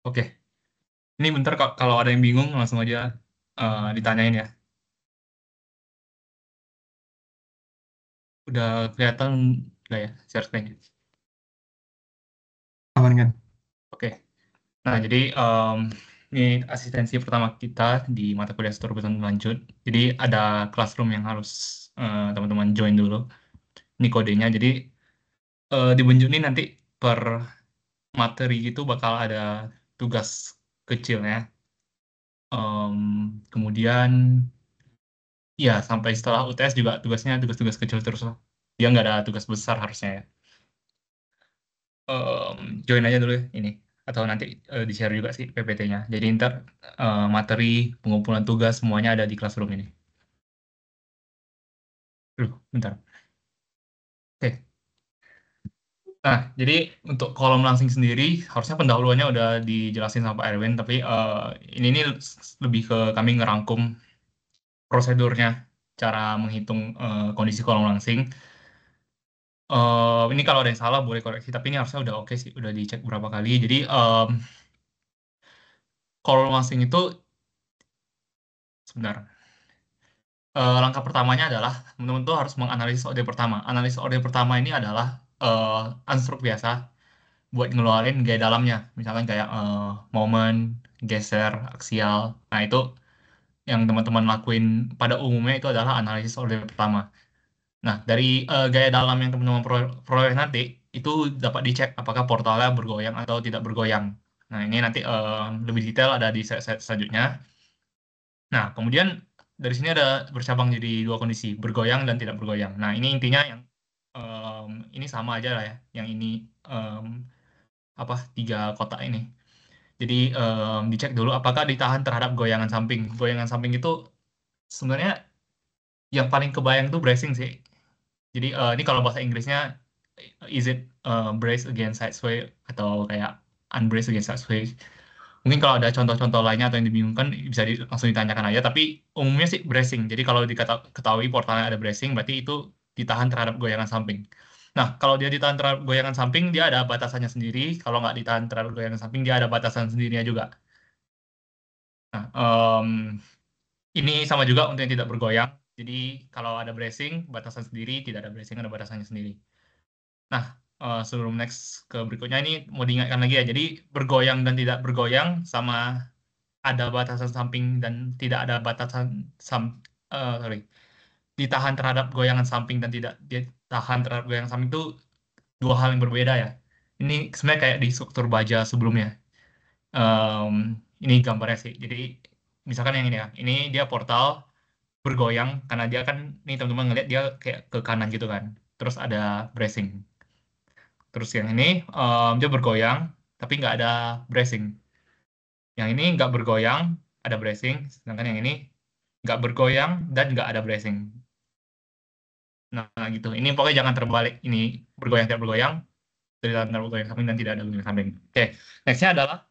Oke, ini bentar kalau ada yang bingung langsung aja ditanyain ya. Udah kelihatan nggak ya share screen-nya? Aman kan? Oke, nah jadi ini asistensi pertama kita di mata kuliah struktur berlanjut. Lanjut. Jadi ada classroom yang harus teman-teman join dulu. Ini kodenya, jadi di Benju ini nanti per materi itu bakal ada tugas kecilnya. Kemudian ya sampai setelah UTS juga tugasnya tugas-tugas kecil terus lah. Dia nggak ada tugas besar harusnya ya. Join aja dulu ya ini atau nanti di-share juga sih PPT-nya. Jadi ntar materi pengumpulan tugas semuanya ada di classroom ini. Bentar. Oke. Nah, jadi untuk kolom langsing sendiri harusnya pendahuluannya udah dijelasin sama Pak Erwin, tapi ini nih lebih ke kami ngerangkum prosedurnya, cara menghitung kondisi kolom langsing. Ini kalau ada yang salah boleh koreksi, tapi ini harusnya udah oke sih, udah dicek beberapa kali. Jadi kolom langsing itu sebentar. Langkah pertamanya adalah teman-teman tuh harus menganalisis order pertama. Analisis order pertama ini adalah unstruct biasa buat ngeluarin gaya dalamnya. Misalkan kayak momen, geser, aksial. Nah itu yang teman-teman lakuin pada umumnya itu adalah analisis order pertama. Nah dari gaya dalam yang teman-teman peroleh nanti itu dapat dicek apakah portalnya bergoyang atau tidak bergoyang. Nah ini nanti lebih detail ada di set selanjutnya. Nah, kemudian dari sini ada bercabang jadi dua kondisi, bergoyang dan tidak bergoyang. Nah, ini intinya yang ini sama aja lah ya, yang ini em, apa tiga kotak ini. Jadi dicek dulu apakah ditahan terhadap goyangan samping. Goyangan samping itu sebenarnya yang paling kebayang tuh bracing sih. Jadi ini kalau bahasa Inggrisnya is it brace against side sway atau kayak unbrace against side sway. Mungkin kalau ada contoh-contoh lainnya atau yang dibingungkan bisa langsung ditanyakan aja. Tapi umumnya sih bracing. Jadi kalau diketahui portalnya ada bracing, berarti itu ditahan terhadap goyangan samping. Nah, kalau dia ditahan terhadap goyangan samping, dia ada batasannya sendiri. Kalau nggak ditahan terhadap goyangan samping, dia ada batasan sendirinya juga. Nah, ini sama juga untuk yang tidak bergoyang. Jadi kalau ada bracing, batasan sendiri. Tidak ada bracing, ada batasannya sendiri. Nah, sebelum next ke berikutnya ini mau diingatkan lagi ya. Jadi bergoyang dan tidak bergoyang sama ada batasan samping dan tidak ada batasan sorry, ditahan terhadap goyangan samping dan tidak ditahan terhadap goyangan samping itu dua hal yang berbeda ya. Ini sebenarnya kayak di struktur baja sebelumnya. Em, ini gambarnya sih. Jadi misalkan yang ini ya, ini dia portal bergoyang karena dia kan, nih teman-teman ngeliat dia kayak ke kanan gitu kan. Terus ada bracing. Terus yang ini dia bergoyang tapi nggak ada bracing. Yang ini nggak bergoyang, ada bracing, sedangkan yang ini nggak bergoyang dan nggak ada bracing. Nah, gitu. Ini pokoknya jangan terbalik. Ini bergoyang tidak bergoyang, tidak bergoyang samping dan tidak ada goyang samping. Oke, nextnya adalah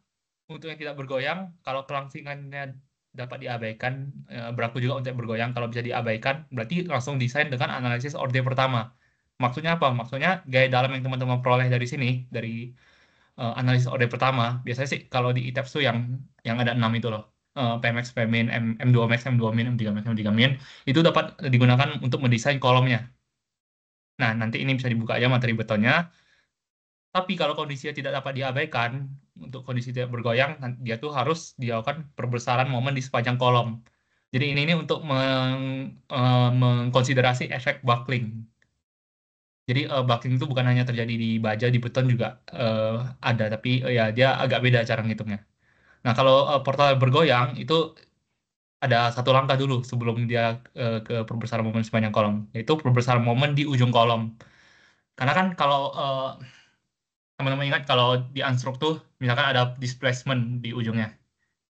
untuk yang tidak bergoyang, kalau kelangsingannya dapat diabaikan, berlaku juga untuk yang bergoyang. Kalau bisa diabaikan, berarti langsung desain dengan analisis order pertama. Maksudnya apa? Maksudnya gaya dalam yang teman-teman peroleh dari sini, dari analisis order pertama, biasanya sih kalau di ITAPS tuh yang ada 6 itu loh. PMAX, PMIN, M2 Max, M2 Min, M3 Max, M3 Min, itu dapat digunakan untuk mendesain kolomnya. Nah, nanti ini bisa dibuka aja materi betonnya. Tapi kalau kondisinya tidak dapat diabaikan, untuk kondisi tidak bergoyang, dia tuh harus dilakukan perbesaran momen di sepanjang kolom. Jadi ini untuk mengkonsiderasi efek buckling. Jadi buckling itu bukan hanya terjadi di baja, di beton juga eh, ada, tapi ya dia agak beda cara ngitungnya. Nah, kalau portal bergoyang itu ada satu langkah dulu sebelum dia ke perbesaran momen sepanjang kolom, yaitu perbesaran momen di ujung kolom. Karena kan kalau teman-teman ingat kalau di unstruct tuh misalkan ada displacement di ujungnya,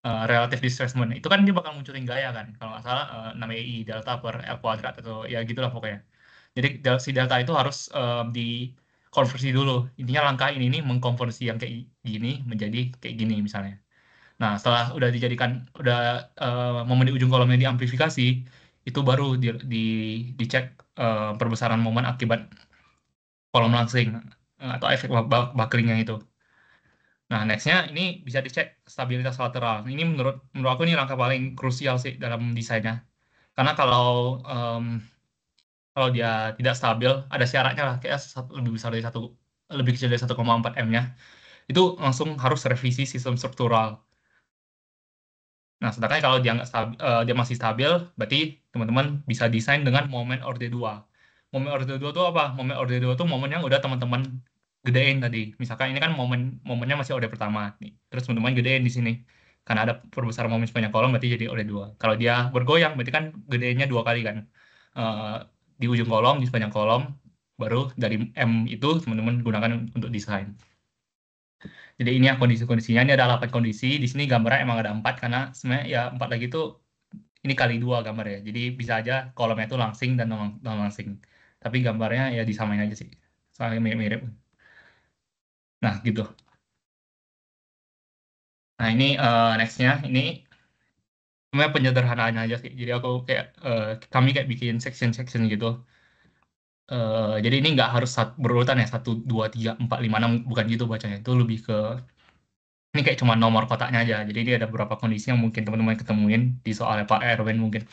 relative displacement, itu kan dia bakal munculin gaya kan, kalau nggak salah namanya I delta per L kuadrat atau ya gitulah pokoknya. Jadi si delta itu harus dikonversi dulu. Intinya langkah ini nih mengkonversi yang kayak gini menjadi kayak gini misalnya. Nah, setelah udah dijadikan, udah momen di ujung kolomnya diamplifikasi, itu baru dicek perbesaran momen akibat kolom langsing atau efek bucklingnya itu. Nah, next-nya ini bisa dicek stabilitas lateral. Ini menurut aku ini langkah paling krusial sih dalam desainnya. Karena kalau dia tidak stabil, ada syaratnya lah, kayak lebih besar dari lebih kecil dari 1,4 M-nya, itu langsung harus revisi sistem struktural. Nah, sedangkan kalau dia nggak dia masih stabil, berarti teman-teman bisa desain dengan momen orde 2. Momen orde 2 itu apa? Momen orde 2 itu momen yang udah teman-teman gedein tadi. Misalkan ini kan momennya masih orde pertama nih. Terus teman-teman gedein di sini. Karena ada perbesar momen sepanjang kolom berarti jadi orde 2. Kalau dia bergoyang berarti kan gedeinnya dua kali kan. Eh, di ujung kolom, di sepanjang kolom, baru dari M itu teman-teman gunakan untuk desain. Jadi ini ya kondisi-kondisinya, ini ada 8 kondisi. Di sini gambarnya emang ada 4 karena sebenarnya ya 4 lagi itu ini kali 2 gambar ya. Jadi bisa aja kolomnya itu langsing dan non langsing. Tapi gambarnya ya disamain aja sih. Soalnya mirip-mirip. Nah gitu. Nah ini next-nya ini sebenarnya penyederhanaan aja sih. Jadi aku kayak kami kayak bikin section-section gitu. Jadi ini nggak harus berurutan ya 1, 2, 3, 4, 5, 6 bukan gitu bacanya. Itu lebih ke ini kayak cuma nomor kotaknya aja. Jadi ini ada beberapa kondisi yang mungkin teman-teman ketemuin di soalnya Pak Erwin mungkin.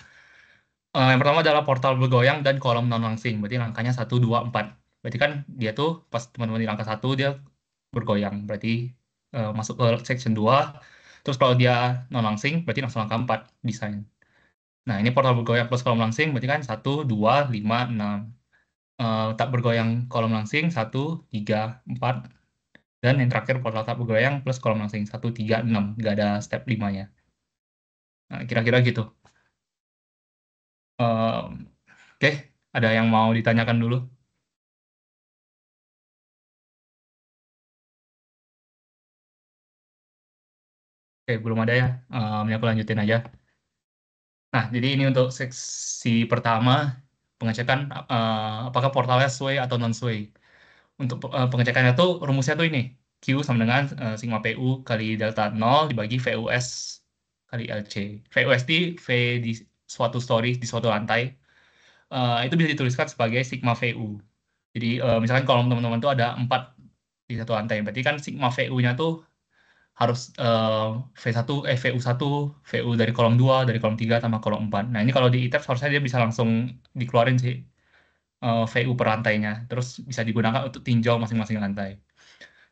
Yang pertama adalah portal bergoyang dan kolom non langsing. Berarti langkahnya 1, 2, 4. Berarti kan dia tuh pas teman-teman di langkah 1 dia bergoyang. Berarti masuk ke section 2. Terus kalau dia non langsing berarti langsung langkah 4 desain. Nah ini portal bergoyang plus kolom langsing berarti kan 1, 2, 5, 6. Tak bergoyang kolom langsing 1, 3, 4. Dan yang terakhir portal tak bergoyang plus kolom langsing 1, 3, 6. Nggak ada step 5-nya. Nah, kira-kira gitu. Oke, ada yang mau ditanyakan dulu? Oke, belum ada ya. Ini aku lanjutin aja. Nah, jadi ini untuk seksi pertama, pengecekan apakah portalnya sesuai atau non-sesuai. Untuk pengecekannya tuh, rumusnya tuh ini. Q sama dengan sigma PU kali delta 0 dibagi VUS kali LC. VUS di V di suatu story, di suatu lantai. Itu bisa dituliskan sebagai sigma VU. Jadi, misalkan kolom teman-teman tuh ada 4 di satu lantai. Berarti kan sigma VU-nya tuh harus V1, VU1, VU dari kolom 2 dari kolom 3 tambah kolom 4. Nah, ini kalau di ITEP harusnya dia bisa langsung dikeluarin sih VU per lantainya. Terus bisa digunakan untuk tinjau masing-masing lantai.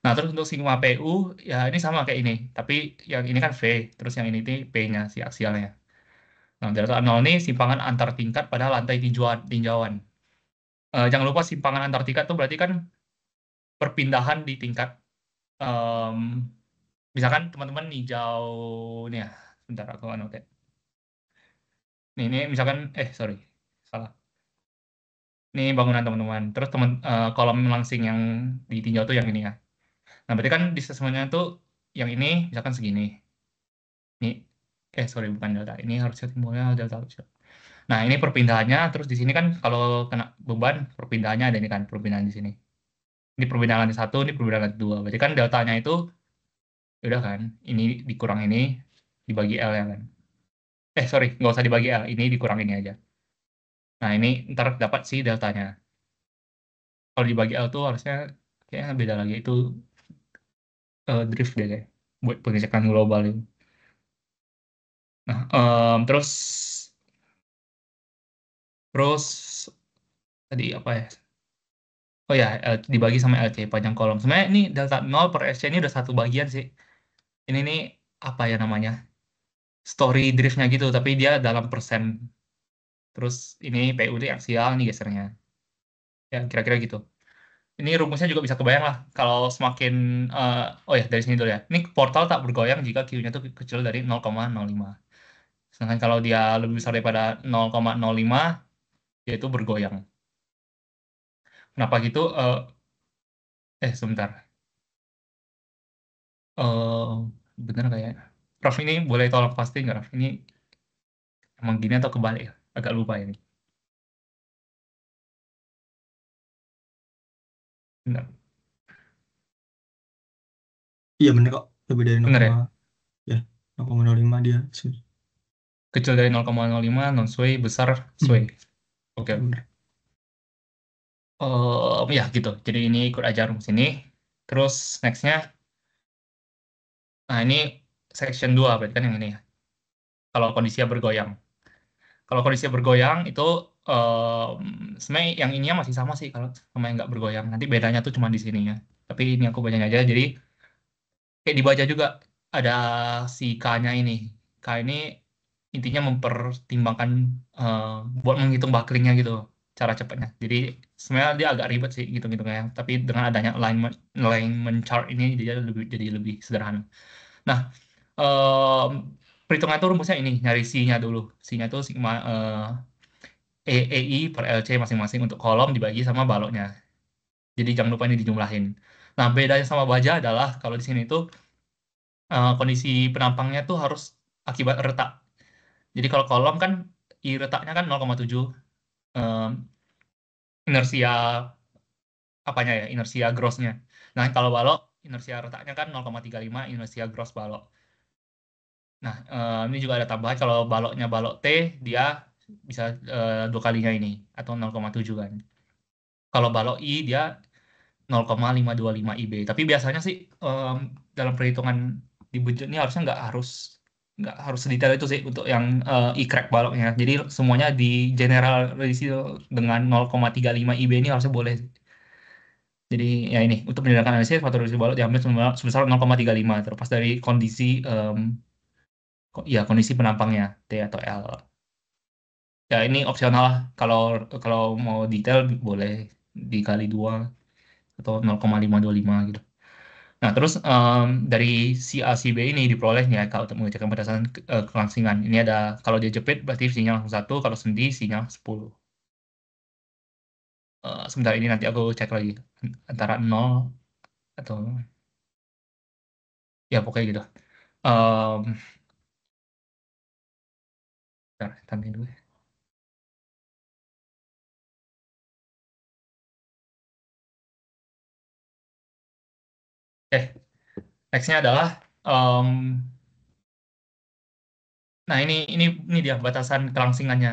Nah, terus untuk sigma PU, ya ini sama kayak ini. Tapi yang ini kan V, terus yang ini P-nya, si aksialnya. Nah, delta 0 ini simpangan antar tingkat pada lantai tinjauan. Jangan lupa simpangan antar tingkat itu berarti kan perpindahan di tingkat. em, Misalkan teman-teman ninjau nih ya, sebentar aku anotet. Ini misalkan, sorry, salah. Ini bangunan teman-teman. Terus kolom langsing yang ditinjau tuh yang ini ya. Nah, berarti kan di semuanya tuh yang ini misalkan segini. Ini, sorry bukan delta. Ini harusnya timbunya delta. Nah, ini perpindahannya. Terus di sini kan kalau kena beban, perpindahannya ada ini kan, perpindahan di sini. Ini perpindahan lantai 1, ini perpindahan lantai 2. Berarti kan deltanya itu, ya udah kan, ini dikurang ini, dibagi L ya kan. Sorry, nggak usah dibagi L. Ini dikurang ini aja. Nah, ini ntar dapat sih deltanya. Kalau dibagi L tuh harusnya kayaknya beda lagi. Itu drift deh kayak. Buat pengecekan global itu. Nah, terus tadi apa ya? Oh ya, dibagi sama LC panjang kolom. Sebenarnya ini delta 0 per SC ini udah satu bagian sih. Ini nih apa ya namanya? Story driftnya gitu, tapi dia dalam persen. Terus ini PUD aksial nih gesernya. Ya, kira-kira gitu. Ini rumusnya juga bisa kebayang lah. Kalau semakin, oh ya dari sini dulu ya. Ini portal tak bergoyang jika Q-nya tuh kecil dari 0,05. Sedangkan kalau dia lebih besar daripada 0,05, dia itu bergoyang. Kenapa gitu? Sebentar. Eh, Bener nggak ya? Raf ini boleh tolong pasti nggak, Raf? Ini emang gini atau kebalik ya? Agak lupa ini. Bener, Iya bener kok, lebih dari bener ya? 0, ya 0,05 dia. Kecil dari 0,05, non-sway, besar sway. Hmm, Oke. ya bener. Ya gitu. Jadi ini ikut aja rumus ini. Terus nextnya Nah, ini section 2 berarti kan yang ini ya. Kalau kondisinya bergoyang. Kalau kondisinya bergoyang itu sebenarnya yang ininya masih sama sih kalau sama yang nggak bergoyang. Nanti bedanya tuh cuma di sininya. Tapi ini aku bacanya aja. Jadi kayak dibaca juga ada si K-nya ini. K ini intinya mempertimbangkan eh, buat menghitung bucklingnya gitu, cara cepatnya. Jadi sebenarnya dia agak ribet sih hitung-hitungnya. Tapi dengan adanya alignment chart ini dia jadi lebih sederhana. Nah, em, perhitungan itu rumusnya ini, nyari C-nya dulu. C-nya itu sigma EI per LC masing-masing untuk kolom dibagi sama baloknya. Jadi jangan lupa ini dijumlahin. Nah, bedanya sama baja adalah kalau di sini tuh kondisi penampangnya tuh harus akibat retak. Jadi kalau kolom kan I retaknya kan 0,7 em, inersia apanya ya, inersia grossnya. Nah, kalau balok inersia retaknya kan 0,35 inersia gross balok. Nah, ini juga ada tambahan kalau baloknya balok T, dia bisa dua kalinya ini, atau 0,7 kan. Kalau balok I, dia 0,525 IB. Tapi biasanya sih dalam perhitungan di budget ini harusnya nggak harus sedetail itu sih untuk yang I-crack baloknya. Jadi semuanya di generalisasi dengan 0,35 IB ini harusnya boleh. Jadi ya ini untuk mendengarkan analisis faktor resiko balok diambil sebesar 0,35 terlepas dari kondisi ya kondisi penampangnya T atau L. Ya ini opsional lah. Kalau kalau mau detail boleh dikali dua atau 0,525 gitu. Nah, terus dari si A si B ini diperolehnya kalau untuk mengecekkan berdasarkan kelangsingan. Ini ada kalau dia jepit berarti sinyal langsung 1, kalau sendi sinyal 10. Sebentar ini nanti aku cek lagi antara 0 atau ya pokoknya gitu. Um, Bentar, tampilin dulu. Nextnya adalah em, nah ini dia batasan kelangsingannya.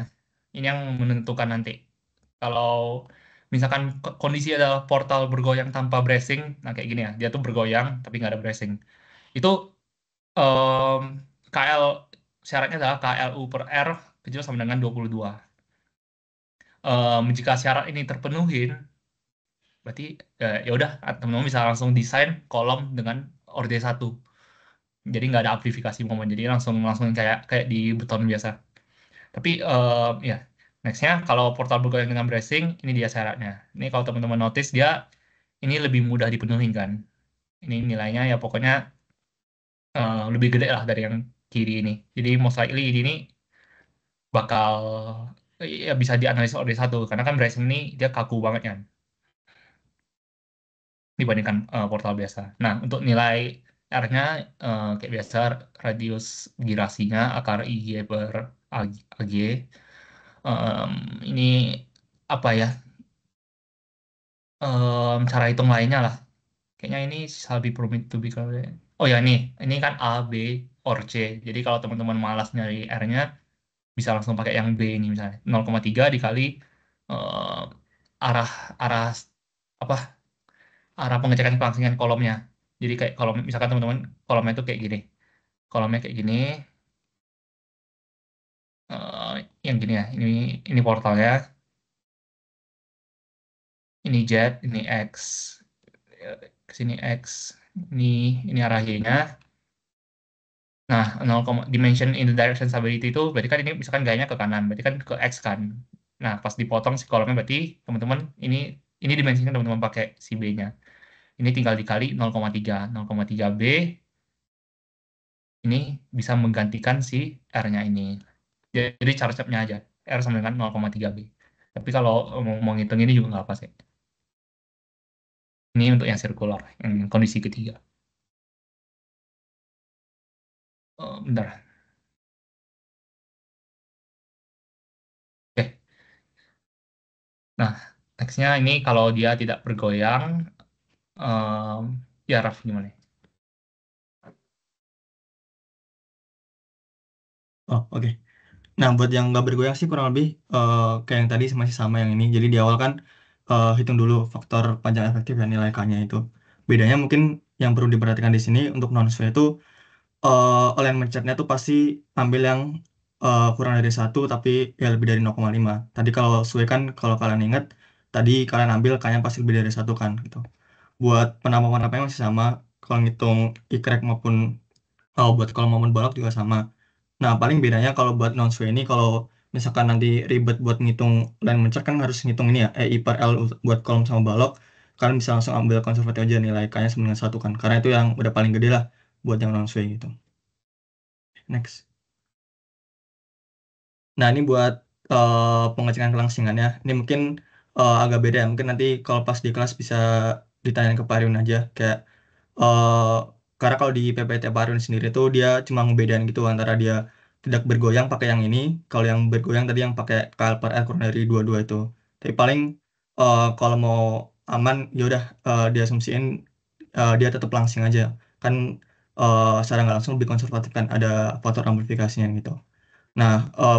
Ini yang menentukan nanti. Kalau misalkan kondisi adalah portal bergoyang tanpa bracing, nah kayak gini ya, dia tuh bergoyang tapi nggak ada bracing. Itu em, KL syaratnya adalah KLU per R kecil sama dengan 22. Jika syarat ini terpenuhi, berarti ya udah teman-teman bisa langsung desain kolom dengan orde 1. Jadi nggak ada amplifikasi momen, jadi langsung langsung kayak kayak di beton biasa. Tapi ya nextnya kalau portal bergoyang dengan bracing, ini dia syaratnya. Ini kalau teman-teman notice dia ini lebih mudah dipenuhi kan. Ini nilainya ya pokoknya lebih gede lah dari yang kiri ini. Jadi most likely ini bakal ya bisa dianalisis oleh satu karena kan bracing ini dia kaku banget kan dibandingkan portal biasa. Nah, untuk nilai R-nya kayak biasa radius girasinya akar IG per AG. Em, ini apa ya? Cara hitung lainnya lah. Kayaknya ini shall be permitted to be oh ya ini kan A, B, or C. Jadi kalau teman-teman malas nyari R-nya, bisa langsung pakai yang B ini misalnya 0,3 dikali eh, arah arah apa arah pengecekan kelangsingan kolomnya. Jadi kayak kolom misalkan teman-teman kolomnya itu kayak gini, kolomnya kayak gini, eh, yang gini ya, ini portalnya, ini Z, ini X, ke sini X, ini ini arah Y-nya. Nah, 0, dimension in the direction stability itu berarti kan ini misalkan gayanya ke kanan, berarti kan ke X kan. Nah, pas dipotong si kolomnya berarti teman-teman ini dimensinya teman-teman pakai si B-nya. Ini tinggal dikali 0,3. 0,3 B ini bisa menggantikan si R-nya ini. Jadi cara cepatnya aja. R sama dengan 0,3 B. Tapi kalau mau ngitung ini juga nggak apa sih. Ini untuk yang sirkular, yang kondisi ketiga. Bentar. Oke. Nah, nextnya ini kalau dia tidak bergoyang, em, ya Raf gimana? Oh, oke. Nah, buat yang nggak bergoyang sih kurang lebih kayak yang tadi masih sama yang ini. Jadi di awal kan hitung dulu faktor panjang efektif dan nilai K-nya itu. Bedanya mungkin yang perlu diperhatikan di sini untuk non-sway itu line mencetnya tuh pasti ambil yang kurang dari satu tapi ya lebih dari 0,5. Tadi kalau sway kan kalau kalian ingat tadi kalian ambil kayaknya pasti lebih dari satu kan gitu. Buat penambah-penambahnya masih sama. Kalau ngitung ikrek maupun buat kalau momen bolak juga sama. Nah, paling bedanya kalau buat non sway ini kalau misalkan nanti ribet buat ngitung line mencer kan harus ngitung ini ya EI per L buat kolom sama balok. Kalian bisa langsung ambil konservatif aja nilai kayaknya sama dengan satu kan. Karena itu yang udah paling gede lah buat yang non sway gitu. Next. Nah, ini buat pengecekan kelangsingannya. Ini mungkin agak beda ya. Mungkin nanti kalau pas di kelas bisa ditanyain ke Pariun aja. Kayak eh karena kalau di PPT Pariun sendiri tuh dia cuma ngebedain gitu antara dia tidak bergoyang pakai yang ini, kalau yang bergoyang tadi yang pakai KL per R kurang dari 22 itu. Tapi paling kalau mau aman ya udah diasumsiin dia tetap langsing aja. Kan secara nggak langsung lebih konservatif kan ada faktor amplifikasinya gitu. Nah,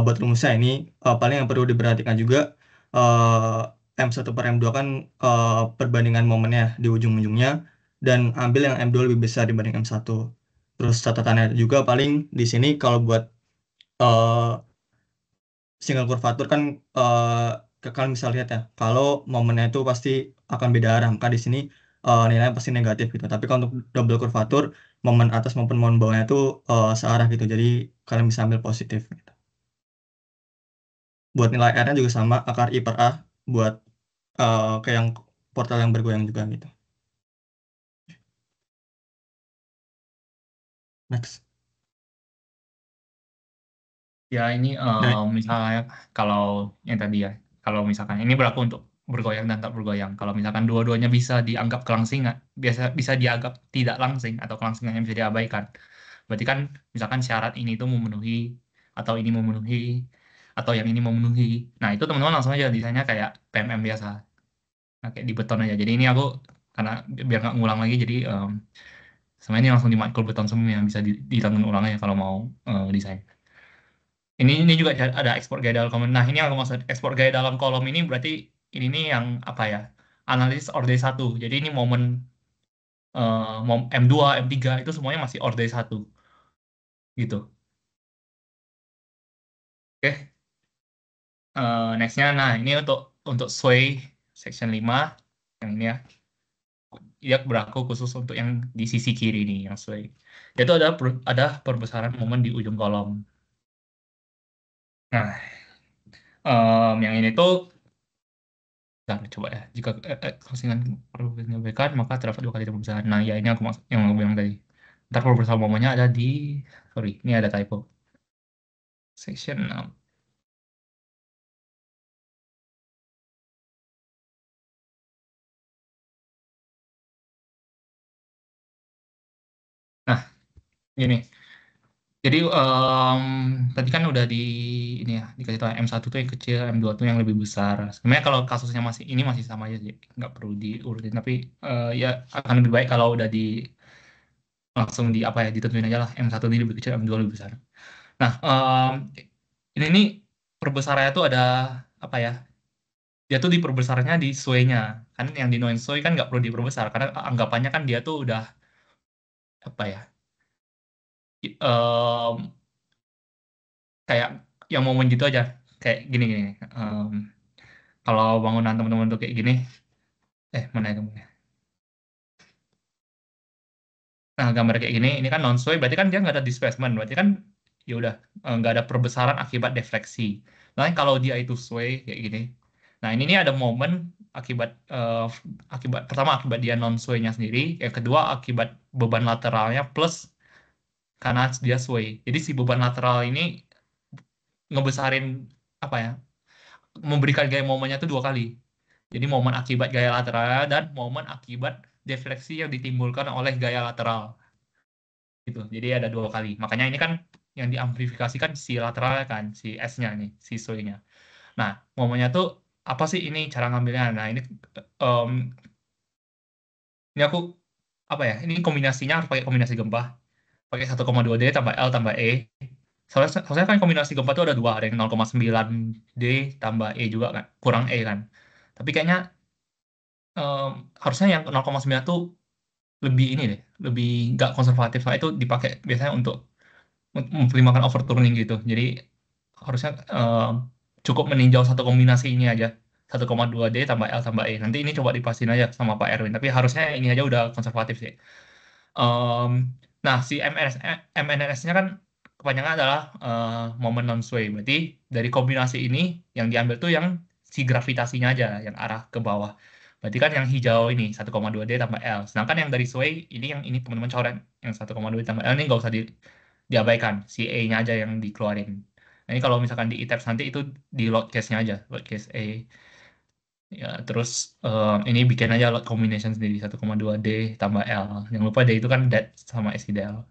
buat rumusnya ini paling yang perlu diperhatikan juga M1 per M2 kan perbandingan momennya di ujung-ujungnya dan ambil yang M2 lebih besar dibanding M1. Terus catatannya juga paling di sini kalau buat eh, single kurvatur kan kalian bisa lihat ya kalau momennya itu pasti akan beda arah. Maka di sini nilainya pasti negatif gitu. Tapi kalau untuk double kurvatur momen atas maupun momen bawahnya itu searah gitu. Jadi kalian bisa ambil positif gitu. Buat nilai R-nya juga sama, akar I per A buat kayak yang portal yang bergoyang juga gitu. Next. Ya ini Nah, misalnya kalau yang tadi ya, kalau misalkan ini berlaku untuk bergoyang dan tak bergoyang. Kalau misalkan dua-duanya bisa dianggap kelangsingan, biasa bisa dianggap tidak langsing atau kelangsingannya bisa diabaikan. Berarti kan misalkan syarat ini tuh memenuhi atau ini memenuhi atau yang ini memenuhi. Nah itu teman-teman langsung aja desainnya kayak PMM biasa, nah, kayak di beton aja. Jadi ini aku karena biar nggak ngulang lagi, jadi semuanya ini langsung di mikro beton semua yang bisa ditonton ulang aja kalau mau desain. Ini juga ada ekspor gaya dalam kolom. Nah, ini yang aku maksud ekspor gaya dalam kolom ini berarti ini nih yang apa ya? Analisis orde satu. Jadi ini momen M2, M3 itu semuanya masih orde satu gitu. Oke. Nextnya, nah ini untuk sway section 5 yang ini ya. Dia berlaku khusus untuk yang di sisi kiri nih yang sway. Itu ada perbesaran momen di ujung kolom. Nah, yang ini tuh bentar, coba ya. Jika closingan perlu diabaikan, maka terdapat dua kali pembesaran. Nah, ya ini aku maksud yang aku bilang tadi. Ntar kalau bersama momennya ada di, sorry, ini ada typo. Section 6. Nah, gini. Jadi tadi kan udah ini ya dikasih tahu M1 tuh yang kecil, M2 tuh yang lebih besar. Sebenarnya kalau kasusnya masih ini masih sama aja sih, nggak perlu diurutin. Tapi ya akan lebih baik kalau udah langsung di apa ya ditentuin aja lah M1 ini lebih kecil, M2 lebih besar. Nah, ini nih perbesarannya tuh ada apa ya? Dia tuh diperbesarnya di sway-nya. Kan yang di noise sway kan nggak perlu diperbesar karena anggapannya kan dia tuh udah apa ya? em, kayak yang momen gitu aja. Kayak gini-gini. Kalau bangunan teman-teman tuh kayak gini, mana itu? Nah, gambar kayak gini, ini kan non sway, berarti kan dia nggak ada displacement, berarti kan ya udah nggak ada perbesaran akibat defleksi. Nah, kalau dia itu sway kayak gini, nah ini nih ada momen akibat pertama akibat dia non sway-nya sendiri, yang kedua akibat beban lateralnya plus karena dia sway. Jadi si beban lateral ini ngebesarin apa ya? Memberikan gaya momennya itu dua kali. Jadi momen akibat gaya lateral dan momen akibat defleksi yang ditimbulkan oleh gaya lateral gitu. Jadi ada dua kali. Makanya ini kan yang diamplifikasikan si lateralnya kan, si S-nya nih, si soy-nya. Nah, momennya tuh apa sih ini cara ngambilnya? Nah, em, ini aku apa ya? Ini kombinasinya harus pakai kombinasi gempa, pakai 1,2D tambah L tambah E. Soalnya kan kombinasi gempa tuh ada dua, ada yang 0,9D tambah E juga kan, kurang E kan. Tapi kayaknya em, harusnya yang 0,9 tuh lebih ini deh, lebih nggak konservatif lah, itu dipakai biasanya untuk mempertimbangkan overturning gitu. Jadi harusnya cukup meninjau satu kombinasi ini aja, 1,2D tambah L tambah E. Nanti ini coba dipastiin aja sama Pak Erwin, tapi harusnya ini aja udah konservatif sih. Em, nah, si MNRS-nya kan kepanjangan adalah moment non-sway. Berarti dari kombinasi ini yang diambil tuh yang si gravitasinya aja yang arah ke bawah. Berarti kan yang hijau ini 1,2D tambah L. Sedangkan yang dari sway ini, yang ini teman-teman coret yang 1,2D tambah L ini nggak usah diabaikan. Si E-nya aja yang dikeluarin. Nah, ini kalau misalkan di ITABS nanti itu di load case-nya aja, load case E. Ya, terus ini bikin aja lot combination sendiri 1,2D tambah L. Jangan lupa D itu kan det sama SIDL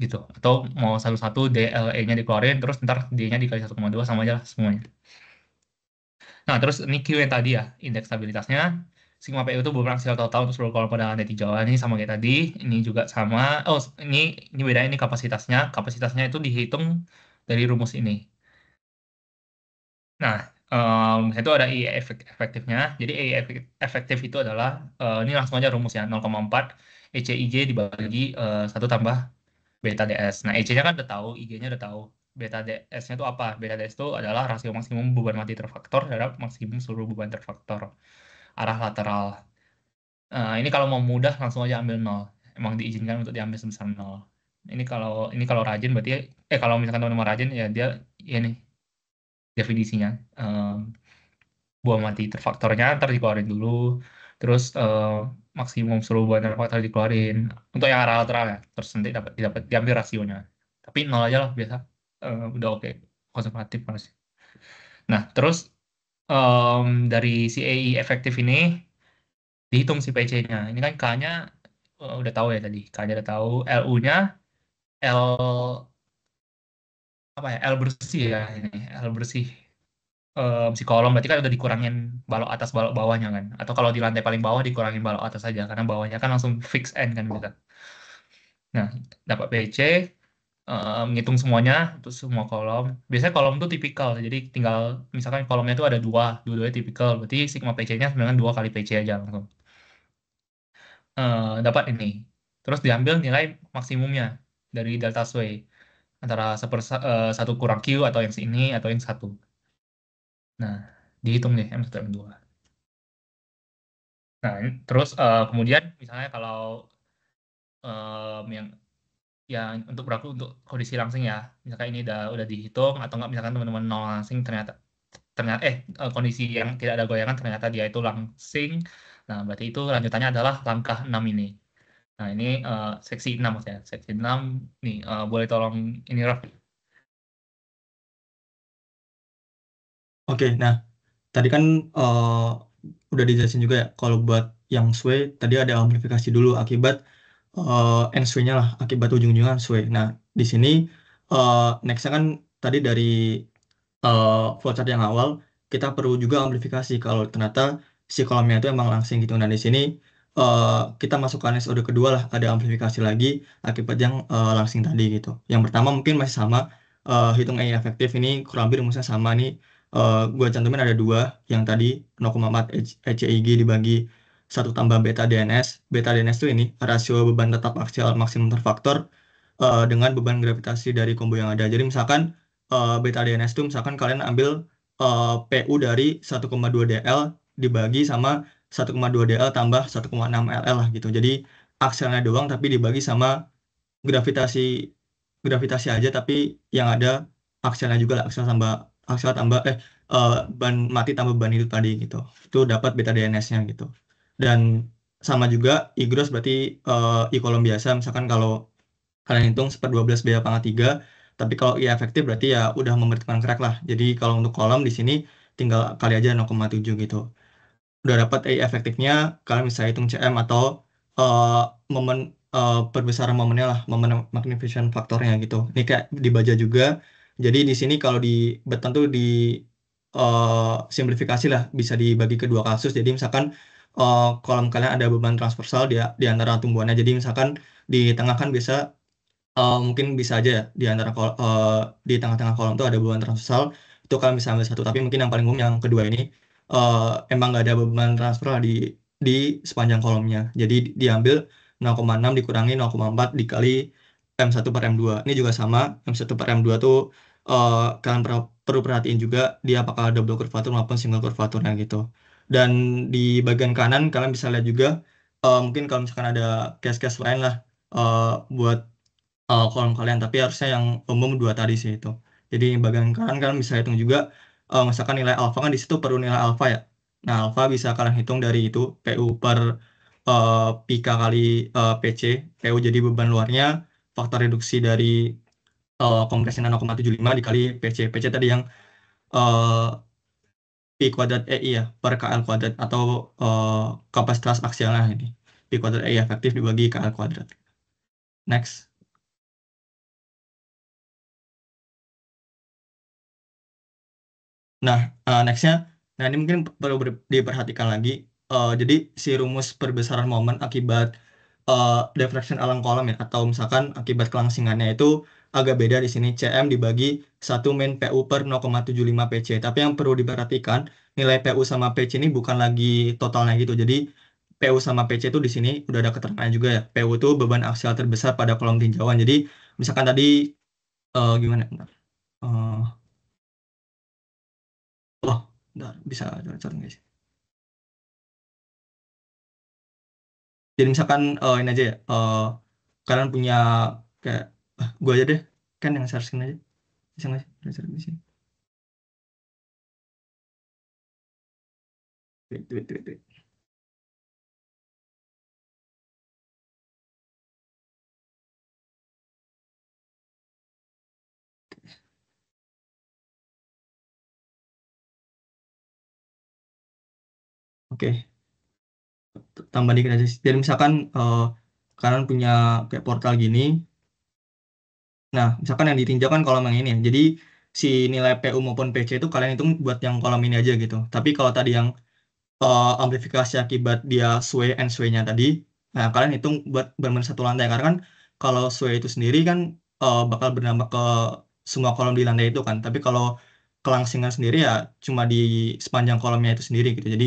gitu. Atau mau satu-satu DLE-nya dikeluarin, terus ntar D-nya dikali 1,2 sama aja lah semuanya. Nah, terus ini Q yang tadi ya, indeks stabilitasnya. Sigma PU itu berfungsi total untuk seluruh kolom pada lantai Jawa. Ini sama kayak tadi. Ini juga sama. Oh, ini beda, ini kapasitasnya. Kapasitasnya itu dihitung dari rumus ini. Nah, itu ada I efektifnya. Jadi I efektif itu adalah, ini langsung aja rumus ya, 0,4 ECIG dibagi 1 tambah beta DS. Nah, EC-nya kan udah tahu, IG-nya udah tahu. Beta DS-nya itu apa? Beta DS itu adalah rasio maksimum beban mati terfaktor terhadap maksimum seluruh beban terfaktor arah lateral. Ini kalau mau mudah langsung aja ambil 0. Emang diizinkan untuk diambil sebesar 0. Ini kalau rajin berarti, kalau misalkan teman-teman rajin ya dia, ya nih definisinya. Buah mati terfaktornya ntar dikeluarin dulu, terus maksimum seluruh buah terfaktor dikeluarin untuk yang arah lateral ya, terus nanti dapat diambil rasionya, tapi nol aja lah biasa. Udah oke, konservatif masih. Nah, terus dari si AI efektif ini dihitung si PC-nya. Ini kan K-nya udah tahu ya tadi, K-nya udah tahu, LU-nya L apa ya, L bersih ya, ini L bersih si kolom berarti kan udah dikurangin balok atas balok bawahnya kan, atau kalau di lantai paling bawah dikurangin balok atas aja karena bawahnya kan langsung fix end kan bisa. Nah, dapat PC, menghitung semuanya untuk semua kolom. Biasanya kolom tuh tipikal, jadi tinggal misalkan kolomnya itu ada dua-duanya tipikal, berarti sigma PC-nya sebenarnya 2 kali PC aja langsung. Dapat ini, terus diambil nilai maksimumnya dari delta sway antara 1 kurang Q atau yang sini atau yang satu. Nah, dihitung deh M1 M2. Nah, terus kemudian misalnya kalau yang untuk berlaku untuk kondisi langsing ya, misalkan ini udah dihitung, atau enggak misalkan teman-teman nol langsing ternyata ternyata kondisi yang tidak ada goyangan ternyata dia itu langsing. Nah, berarti itu lanjutannya adalah langkah 6 ini. Nah, ini seksi 6 maksudnya. Seksi 6 nih, boleh tolong ini Raf. Oke, nah tadi kan udah dijelasin juga ya kalau buat yang sway tadi ada amplifikasi dulu akibat end sway-nya lah, akibat ujung-ujungan sway. Nah, di sini next-nya kan tadi dari flowchart yang awal kita perlu juga amplifikasi kalau ternyata si kolomnya itu emang langsing gitu. Nah, di sini eh, kita masukkan episode kedua lah, ada amplifikasi lagi akibat yang langsing tadi gitu. Yang pertama mungkin masih sama, hitung AI efektif ini kurang lebih rumusnya sama nih. Gua cantumin ada dua, yang tadi 0,4 ECIG dibagi 1 tambah beta DNS. Beta DNS itu ini rasio beban tetap aksial maksimum terfaktor dengan beban gravitasi dari combo yang ada. Jadi misalkan beta DNS itu misalkan kalian ambil PU dari 1,2 DL dibagi sama 1,2 DL tambah 1,6 LL lah gitu. Jadi akselnya doang tapi dibagi sama gravitasi gravitasi aja tapi yang ada akselnya juga lah, aksel tambah ban mati tambah ban itu tadi gitu. Itu dapat beta DNS-nya gitu. Dan sama juga I gross berarti I kolom biasa, misalkan kalau kalian hitung 1/12 beta pangkat 3, tapi kalau I efektif berarti ya udah memperhitungkan crack lah. Jadi kalau untuk kolom di sini tinggal kali aja 0,7 gitu. Udah dapat I efektifnya, kalian bisa hitung CM atau eh, momen perbesaran momennya lah, momen magnification faktornya gitu. Ini kayak dibaca juga. Jadi di sini kalau di beton tuh di simplifikasi lah, bisa dibagi ke dua kasus. Jadi misalkan kolom kalian ada beban transversal di antara tumbuhannya. Jadi misalkan di tengah kan biasa mungkin bisa aja ya di tengah-tengah kolom tuh ada beban transversal, itu kalian bisa ambil satu, tapi mungkin yang paling umum yang kedua ini emang nggak ada beban transversal di sepanjang kolomnya. Jadi diambil 0,6 dikurangi 0,4 dikali M1 per M2. Ini juga sama, M1 per M2 tuh kalian perlu perhatiin juga dia apakah double kurvatur maupun single kurvaturnya gitu. Dan di bagian kanan kalian bisa lihat juga mungkin kalau misalkan ada case-case lain lah eh, buat kolom kalian, tapi harusnya yang umum dua tadi sih itu. Jadi bagian kanan kalian bisa hitung juga misalkan nilai alfa kan di situ perlu nilai alfa ya. Nah, alfa bisa kalian hitung dari itu PU per pika kali PC. PU jadi beban luarnya, faktor reduksi dari kompresi 0,75 dikali PC. PC tadi yang eh, P kuadrat EI ya per KL kuadrat atau kapasitas aksialnya ini. P kuadrat EI efektif dibagi KL kuadrat. Next. Nah, nextnya, nah ini mungkin perlu diperhatikan lagi. Jadi si rumus perbesaran momen akibat deflection alang kolom ya, atau misalkan akibat kelangsingannya itu agak beda di sini. CM dibagi 1 min PU per 0,75 PC. Tapi yang perlu diperhatikan, nilai PU sama PC ini bukan lagi totalnya gitu. Jadi PU sama PC itu di sini udah ada keterangannya juga ya. PU itu beban aksial terbesar pada kolom tinjauan. Jadi misalkan tadi gimana? Bentar. Eh, oh, bentar. Bisa coret nggak sih? Jadi misalkan ini aja ya, kalian punya kayak, gue aja deh, kan yang searching aja, bisa nggak sih? Searching di sini. Wait, wait, wait, wait. Oke, tambah dikit aja sih. Jadi misalkan kalian punya kayak portal gini, nah misalkan yang ditinjau kan kolom yang ini ya. Jadi si nilai PU maupun PC itu kalian hitung buat yang kolom ini aja gitu. Tapi kalau tadi yang amplifikasi akibat dia sway and sway-nya tadi. Nah, kalian hitung buat benar satu lantai. Karena kan kalau sway itu sendiri kan bakal berdampak ke semua kolom di lantai itu kan. Tapi kalau kelangsingan sendiri ya cuma di sepanjang kolomnya itu sendiri gitu. Jadi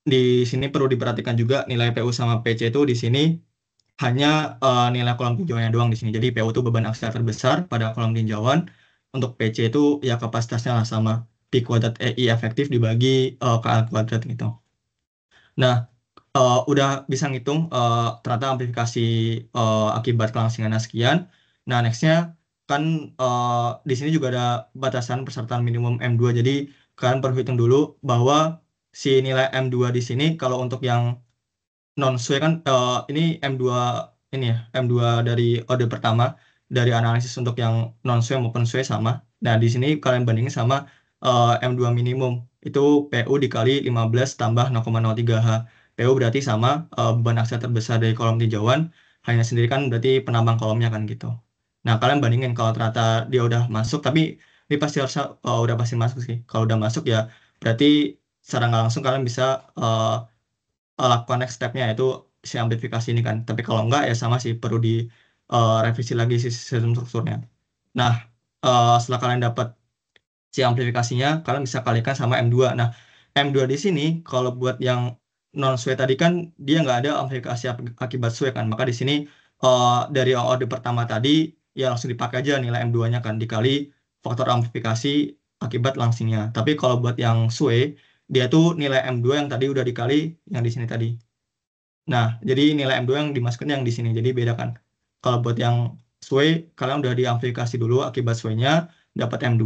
di sini perlu diperhatikan juga nilai PU sama PC itu di sini hanya nilai kolom tinjauannya doang di sini. Jadi PU itu beban aksial terbesar pada kolom tinjauan. Untuk PC itu ya kapasitasnya lah sama P kuadrat EI efektif dibagi KL kuadrat gitu. Nah, udah bisa ngitung ternyata amplifikasi akibat kelangsingan sekian. Nah, nextnya kan di sini juga ada batasan persertaan minimum M2. Jadi kalian perlu hitung dulu bahwa si nilai M2 di sini kalau untuk yang non sesuai kan ini M2 ini ya M2 dari order pertama dari analisis untuk yang non sesuai maupun sesuai sama. Nah, di sini kalian bandingin sama M2 minimum itu PU dikali 15 tambah 0,03H. PU berarti sama beban aksial terbesar dari kolom tinjauan, hanya sendiri kan berarti penambang kolomnya kan gitu. Nah, kalian bandingin kalau ternyata dia udah masuk, tapi ini pasti harus udah pasti masuk sih. Kalau udah masuk ya berarti secara nggak langsung kalian bisa lakukan next step-nya yaitu si amplifikasi ini kan. Tapi kalau enggak ya sama sih perlu di revisi lagi si sistem strukturnya. Nah, setelah kalian dapat si amplifikasinya, kalian bisa kalikan sama M2. Nah, M2 di sini kalau buat yang non sway tadi kan dia nggak ada amplifikasi akibat sway kan. Maka di sini dari order pertama tadi ya langsung dipakai aja nilai M2-nya kan dikali faktor amplifikasi akibat langsingnya. Tapi kalau buat yang sway dia tuh nilai M2 yang tadi udah dikali yang di sini tadi. Nah, jadi nilai M2 yang dimasukkan yang di sini. Jadi beda kan. Kalau buat yang sway, kalian udah diamplifikasi dulu akibat sway-nya, dapat M2,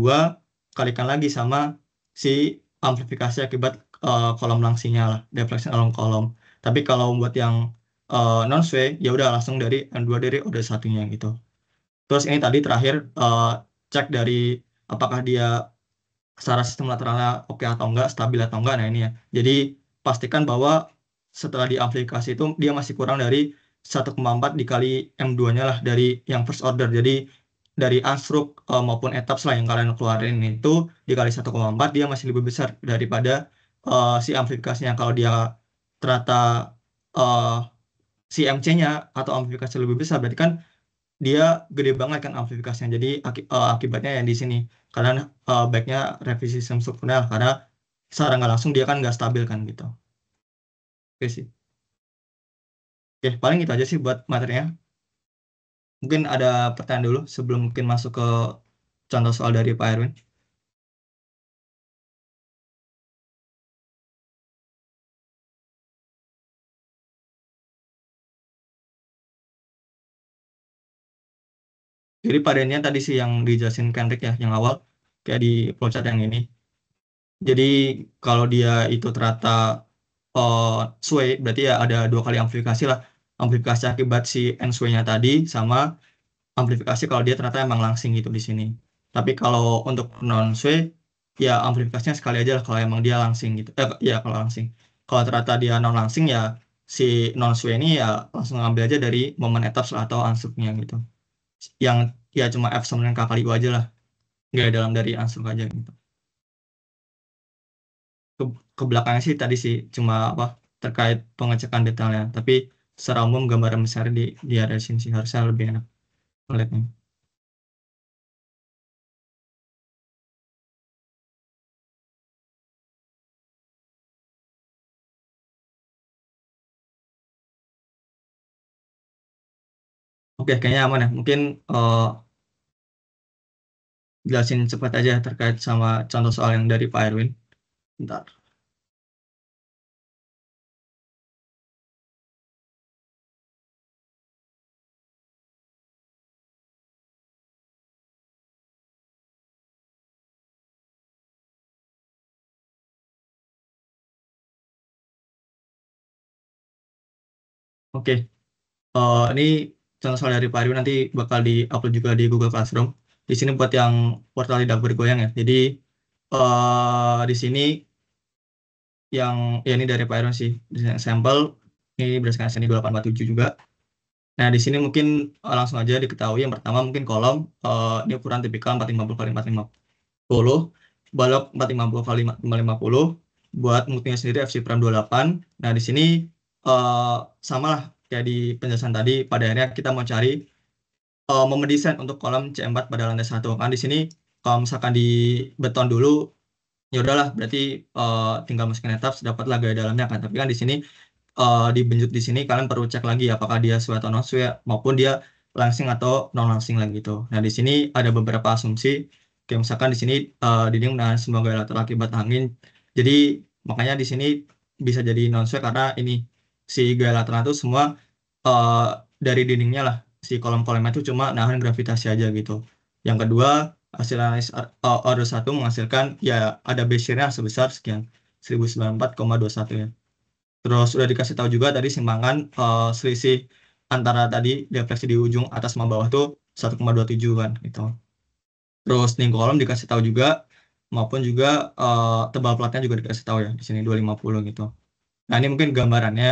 kalikan lagi sama si amplifikasi akibat kolom langsingnya lah, deflection along kolom. Tapi kalau buat yang non sway, ya udah langsung dari M2 dari order satunya gitu. Terus ini tadi terakhir cek dari apakah dia secara sistem lateralnya oke atau enggak, stabil atau enggak. Nah ini ya. Jadi pastikan bahwa setelah diaplikasi itu dia masih kurang dari 1,4 dikali M2-nya lah dari yang first order. Jadi dari unstroke maupun etaps lah yang kalian keluarin itu dikali 1,4 dia masih lebih besar daripada si amplifikasinya. Kalau dia ternyata eh, si MC-nya atau amplifikasi lebih besar berarti kan dia gede banget kan amplifikasinya. Jadi akibatnya yang di sini karena baiknya revisi sistem struktural karena secara nggak langsung dia kan nggak stabil kan gitu. Oke sih. Oke, paling itu aja sih buat materinya. Mungkin ada pertanyaan dulu sebelum mungkin masuk ke contoh soal dari Pak Erwin. Jadi pada intinya tadi sih yang dijelasin Kendrick ya, yang awal, kayak di flowchart yang ini. Jadi kalau dia itu ternyata uh, sway, berarti ya ada dua kali amplifikasi lah. Amplifikasi akibat si N sway-nya tadi, sama amplifikasi kalau dia ternyata emang langsing gitu di sini. Tapi kalau untuk non sway, ya amplifikasinya sekali aja lah kalau emang dia langsing gitu. Ya kalau langsing. Kalau ternyata dia non langsing ya si non sway ini ya langsung ngambil aja dari momen etaps lah atau unstruk-nya gitu. Yang ya cuma F sama dengan K kali U aja lah. Nggak dalam dari unstruk aja gitu. Ke, ke belakangnya sih tadi sih cuma apa terkait pengecekan detailnya. Tapi secara umum gambaran besar di area sini sih harusnya lebih enak melihatnya. Oke, kayaknya aman ya. Mungkin jelasin cepat aja terkait sama contoh soal yang dari Pak Erwin. Bentar. Oke, ini contoh soal dari Pak Erwin nanti bakal di-upload juga di Google Classroom. Di sini buat yang portal tidak bergoyang ya. Jadi di sini yang ya ini dari Pak Erwin sih, di sampel ini berdasarkan SNI 2847 juga. Nah, di sini mungkin langsung aja diketahui yang pertama mungkin kolom ini ukuran tipikal 450 kali 450, balok 450 kali 550, buat multinya sendiri FC Prime 28. Nah, di sini eh sama lah kayak di penjelasan tadi, pada akhirnya kita mau cari memendesain untuk kolom C4 pada lantai satu. Kan di sini kalau misalkan di beton dulu ya udahlah berarti tinggal masukin etaps dapatlah gaya dalamnya kan. Tapi kan di sini dibenjut di sini kalian perlu cek lagi apakah dia sesuai atau non sesuai maupun dia langsing atau non langsing lagi gitu. Nah, di sini ada beberapa asumsi kayak misalkan di sini dinding menahan semua gaya lateral akibat angin. Jadi makanya di sini bisa jadi non sesuai karena ini si gaya lateral itu semua eh, dari dindingnya lah. Si kolom-kolomnya itu cuma nahan gravitasi aja gitu. Yang kedua, hasil analis order 1 menghasilkan ya ada base shear-nya sebesar sekian 1094,21 ya. Terus udah dikasih tahu juga tadi simpangan selisih antara tadi defleksi di ujung atas sama bawah tuh 1,27 kan gitu. Terus tinggi kolom dikasih tahu juga maupun juga tebal platnya juga dikasih tahu ya di sini 250 gitu. Nah, ini mungkin gambarannya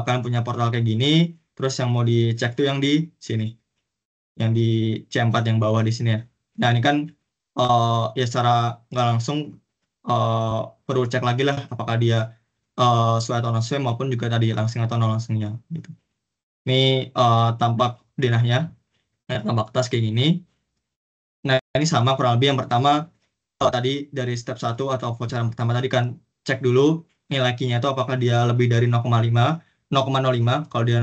kalian punya portal kayak gini, terus yang mau dicek tuh yang di sini, yang di C4 yang bawah di sini ya. Nah, ini kan ya secara nggak langsung eh, perlu cek lagi lah apakah dia sesuai atau non sesuai maupun juga tadi langsing atau non langsingnya gitu. Ini tampak denahnya, tampak tas kayak gini. Nah, ini sama kurang lebih yang pertama tadi dari step 1 atau voucher yang pertama tadi kan cek dulu nilai Q-nya itu apakah dia lebih dari 0,5, 0,05. Kalau dia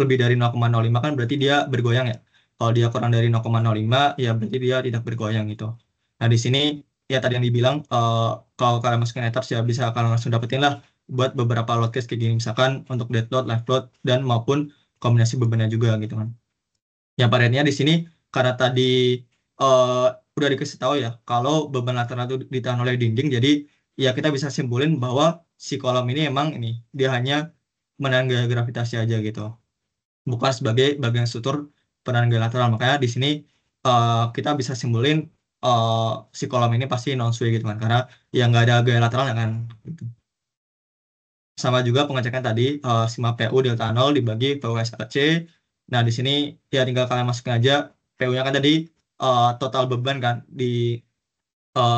lebih dari 0,05 kan berarti dia bergoyang ya. Kalau dia kurang dari 0,05 ya berarti dia tidak bergoyang gitu. Nah, di sini ya tadi yang dibilang kalau kalian masukin etaps ya bisa kalian langsung dapetin lah buat beberapa load case kayak gini misalkan untuk dead load, live load dan maupun kombinasi bebannya juga gitu kan. Ya pada intinya di sini karena tadi eh, udah dikasih tahu ya kalau beban lateral itu ditahan oleh dinding, jadi ya kita bisa simpulin bahwa si kolom ini emang ini dia hanya menahan gaya gravitasi aja gitu, bukan sebagai bagian struktur penahan gaya lateral. Makanya di sini kita bisa simpulin eh, si kolom ini pasti non sway gitu kan karena ya nggak ada gaya lateralnya kan gitu. Sama juga pengecekan tadi sima PU delta 0 dibagi PUSLC. Nah, di sini ya tinggal kalian masukin aja PU-nya kan tadi total beban kan di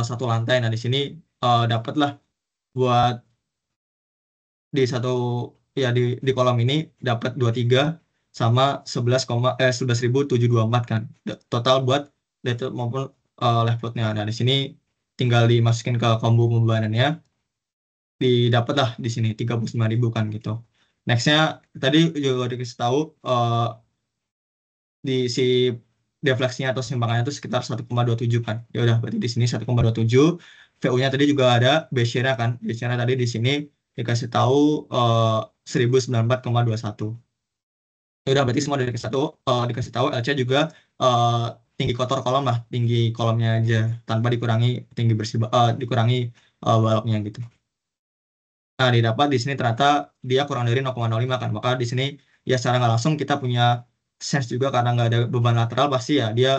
satu lantai. Nah, di sini dapatlah buat di satu ya di kolom ini dapat 23 sama 11.724 kan. Total buat dead load maupun left load-nya. Nah, di sini tinggal dimasukin ke combo pembebanannya didapat lah di sini 39.000 kan gitu. Nextnya tadi juga dikasih tahu di si defleksinya atau simpangannya itu sekitar 1,27 kan. Ya udah berarti di sini 1,27. VU-nya tadi juga ada base share-nya kan. Base share tadi di sini dikasih tahu 1094,21. Ya udah berarti semua dari dikasih tahu LC juga eh, tinggi kotor kolom lah, tinggi kolomnya aja tanpa dikurangi tinggi bersih dikurangi baloknya gitu. Nah, didapat di sini ternyata dia kurang dari 0,05 kan. Maka di sini ya secara nggak langsung kita punya sense juga karena nggak ada beban lateral pasti ya dia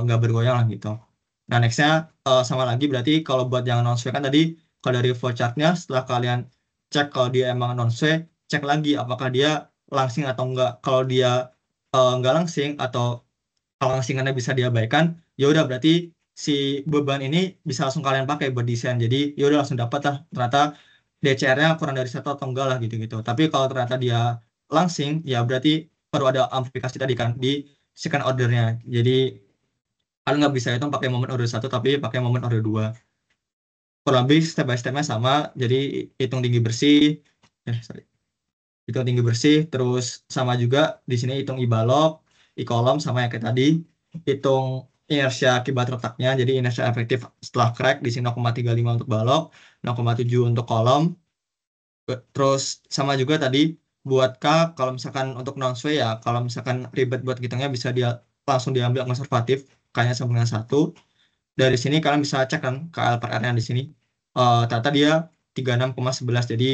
nggak bergoyang lah gitu. Nah, nextnya sama lagi berarti kalau buat yang non sway kan tadi kalau dari flow chartnya setelah kalian cek kalau dia emang non sway, cek lagi apakah dia langsing atau enggak. Kalau dia nggak langsing atau kalau langsingannya bisa diabaikan, ya udah berarti si beban ini bisa langsung kalian pakai buat desain. Jadi ya udah langsung dapat lah ternyata DCR-nya kurang dari satu atau enggak lah gitu-gitu. Tapi kalau ternyata dia langsing, ya berarti perlu ada amplifikasi tadi kan di second order-nya. Jadi kalian nggak bisa itu pakai momen order satu, tapi pakai momen order dua. Kurang lebih step by step-nya sama. Jadi hitung tinggi bersih, sorry, hitung tinggi bersih, terus sama juga di sini hitung I-balok, I-kolom sama yang kayak tadi, hitung inersia akibat retaknya, jadi inersia efektif setelah crack di sini 0,35 untuk balok, 0,7 untuk kolom. Terus sama juga tadi buat K kalau misalkan untuk non sway ya kalau misalkan ribet buat hitungnya bisa dia langsung diambil konservatif kayaknya sama dengan satu. Dari sini kalian bisa cek kan KL per R nya di sini. Ternyata dia 36,11 jadi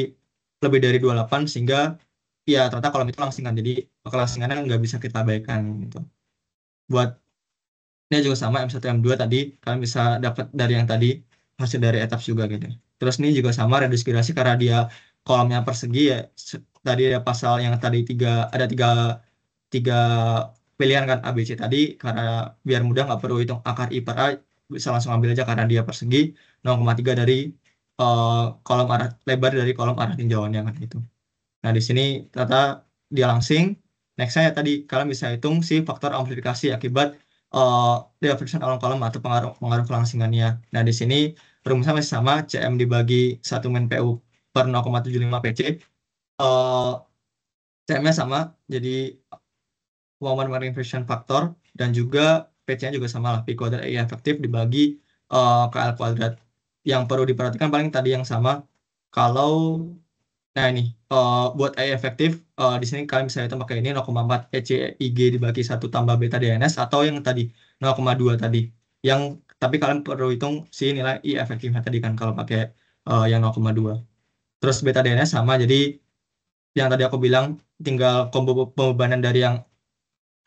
lebih dari 28 sehingga ya ternyata kolom itu langsingan jadi kelangsingannya nggak bisa kita abaikan gitu. Buat ini juga sama M1 M2 tadi kalian bisa dapat dari yang tadi hasil dari etap juga gitu. Terus ini juga sama reduksi gradasi karena dia kolomnya persegi ya tadi ada pasal yang tadi ada tiga pilihan kan ABC tadi karena biar mudah nggak perlu hitung akar I per A bisa langsung ambil aja karena dia persegi 0,3 dari eh, kolom arah lebar dari kolom arah tinjauannya kan gitu. Nah, di sini ternyata dia langsing. Next-nya ya tadi kalian bisa hitung si faktor amplifikasi akibat uh, diffraction along column atau pengaruh pengaruh kelangsingannya. Nah, di sini rumusnya masih sama, CM dibagi 1 min PU per 0,75 PC. Uh, CM-nya sama, jadi moment magnification factor dan juga PC-nya juga sama lah, P kuadrat I efektif dibagi KL kuadrat. Yang perlu diperhatikan paling tadi yang sama, kalau nah ini buat AI efektif di sini kalian bisa hitung pakai ini 0,4 ECIG dibagi 1 tambah beta DNS atau yang tadi 0,2 tadi. Yang tapi kalian perlu hitung si nilai I efektifnya tadi kan kalau pakai yang 0,2. Terus beta DNS sama jadi yang tadi aku bilang tinggal combo pembebanan dari yang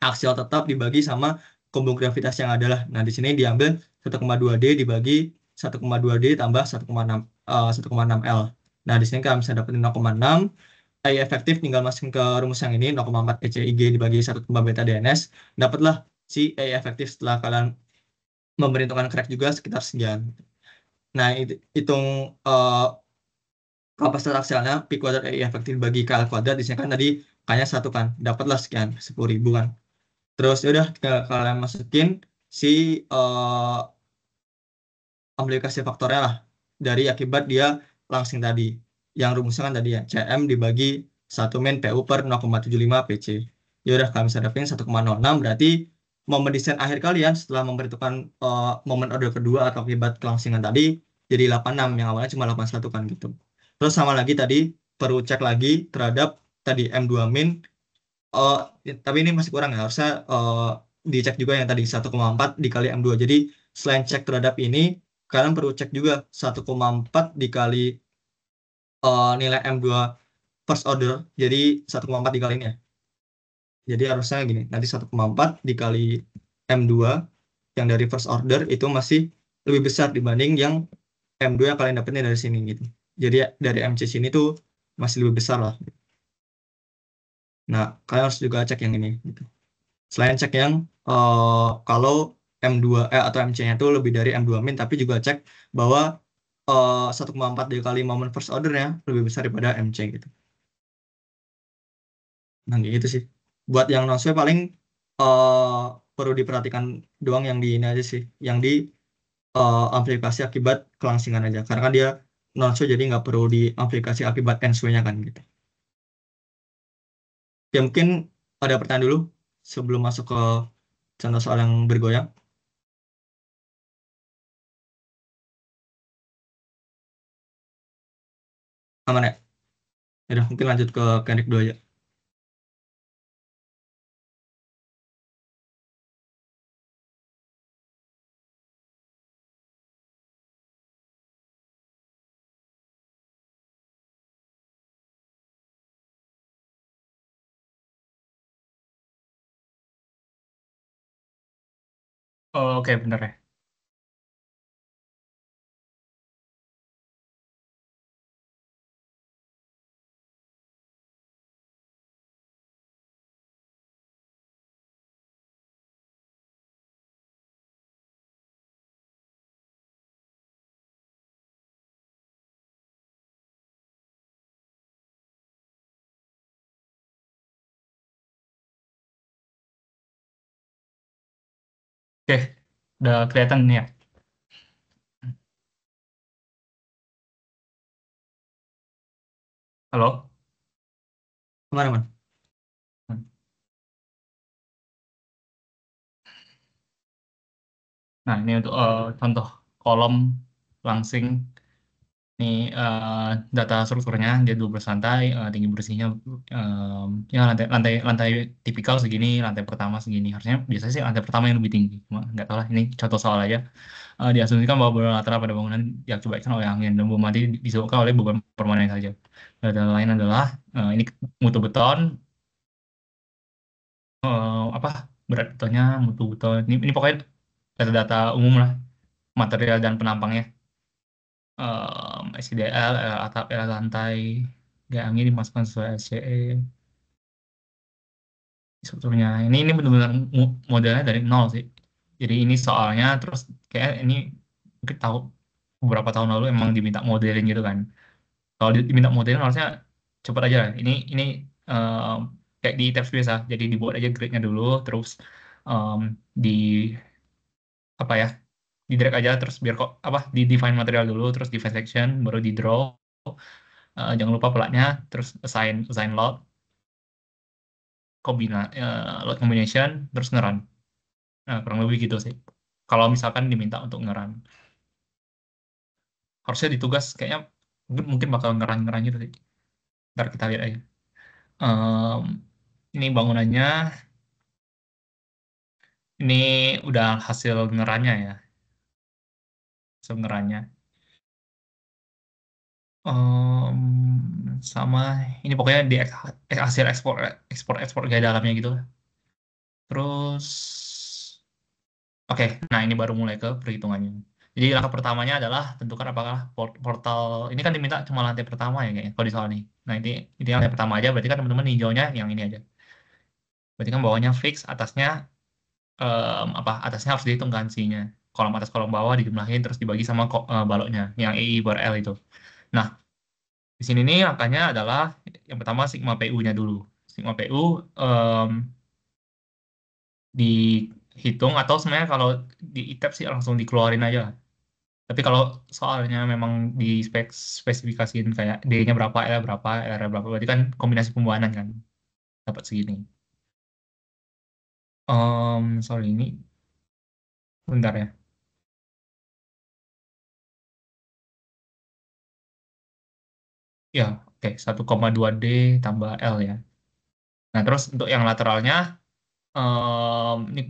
aksial tetap dibagi sama combo gravitas yang ada lah. Nah, di sini diambil 1,2D dibagi 1,2D tambah 1,6 1,6 L. Nah, di sini kalian bisa dapetin 0,6. AI efektif tinggal masukin ke rumus yang ini 0,4 ECIG dibagi 1 tambah beta DNS. Dapatlah si AI efektif setelah kalian memperhitungkan crack juga sekitar sekian. Nah, hitung kapasitas aksialnya P kuadrat AI efektif bagi KL kuadrat. Di sini kan tadi kayaknya satu kan. Dapatlah sekian, 10.000 kan. Terus ya udah kalian masukin si aplikasi faktornya lah dari akibat dia langsing tadi. Yang rumusnya kan tadi ya, CM dibagi 1 min PU per 0,75 PC. Ya udah kalian bisa dapetin 1,06 berarti momen desain akhir kalian setelah memperhitungkan momen order kedua atau akibat kelangsingan tadi jadi 86 yang awalnya cuma 81 kan gitu. Terus sama lagi tadi perlu cek lagi terhadap tadi M2 min. Oh, tapi ini masih kurang ya. Harusnya dicek juga yang tadi 1,4 dikali M2. Jadi selain cek terhadap ini, kalian perlu cek juga 1,4 dikali nilai M2 first order. Jadi 1,4 dikali ini ya. Jadi harusnya gini, nanti 1,4 dikali M2 yang dari first order itu masih lebih besar dibanding yang M2 yang kalian dapetin dari sini gitu. Jadi dari MC sini tuh masih lebih besar lah. Nah, kalian harus juga cek yang ini gitu. Selain cek yang kalau M2 atau MC-nya itu lebih dari M2 min, tapi juga cek bahwa 1,4 kali momen first order-nya lebih besar daripada MC gitu. Nah, gitu sih. Buat yang non paling perlu diperhatikan doang yang di ini aja sih, yang di amplifikasi akibat kelangsingan aja. Karena kan dia non show, jadi nggak perlu diaplikasi akibat n show-nya kan gitu. Ya mungkin ada pertanyaan dulu sebelum masuk ke contoh soal yang bergoyang. Aman ya? Udah, mungkin lanjut ke Kendrick dulu aja. Oh, oke, bener ya. Oke, udah kelihatan nih ya. Halo? Aman, aman. Nah, ini untuk contoh kolom langsing. Ini data strukturnya dia dua bersantai, tinggi bersihnya ya lantai lantai tipikal segini, lantai pertama segini. Harusnya biasanya sih lantai pertama yang lebih tinggi. Cuma nggak tahu lah, ini contoh soal aja. Diasumsikan bahwa beberapa latar pada bangunan diakibatkan oleh angin dan bom mati disebabkan oleh beban permanen saja. Data lain adalah ini mutu beton, apa berat betonnya, mutu beton. Ini pokoknya data-data umum lah, material dan penampangnya. SIDL, atap, lantai, gak angin dimasukkan sesuai SCE. Strukturnya ini benar-benar modelnya dari nol sih. Jadi ini soalnya terus kayak ini mungkin tahu beberapa tahun lalu emang diminta modelin gitu kan. Kalau diminta modelin harusnya cepet aja. Ini em, kayak di tab biasa. Jadi dibuat aja grid-nya dulu, terus em, di apa ya, di drag aja terus biar kok apa di define material dulu, terus define section, baru di draw. Jangan lupa pelatnya, terus assign assign load, load combination, terus ngerun. Nah, kurang lebih gitu sih. Kalau misalkan diminta untuk ngerun, harusnya ditugas kayaknya mungkin bakal ngerun gitu sih. Ntar kita lihat aja. Em, ini bangunannya, ini udah hasil ngerannya ya, hasil ngerannya. Sama ini pokoknya di hasil ekspor ekspor ekspor gaya dalamnya gitu lah. Terus oke, nah ini baru mulai ke perhitungannya. Jadi langkah pertamanya adalah tentukan apakah portal ini kan diminta cuma lantai pertama ya kayaknya kalau di soal ini. Nah ini lantai pertama aja, berarti kan teman-teman hijaunya yang ini aja. Berarti kan bawahnya fix, atasnya apa? Atasnya harus dihitung kan C-nya. Kolom atas kolom bawah dijumlahin terus dibagi sama baloknya yang EI per L itu. Nah, di sini nih angkanya adalah yang pertama sigma PU-nya dulu. Sigma PU em, dihitung atau sebenarnya kalau di ITEP sih langsung dikeluarin aja. Tapi kalau soalnya memang di spesifikasiin kayak D-nya berapa, L berapa, R berapa, berarti kan kombinasi pembuahan kan dapat segini. Sorry ini bentar ya. Ya, oke, 1,2 D tambah L ya. Nah, terus untuk yang lateralnya ini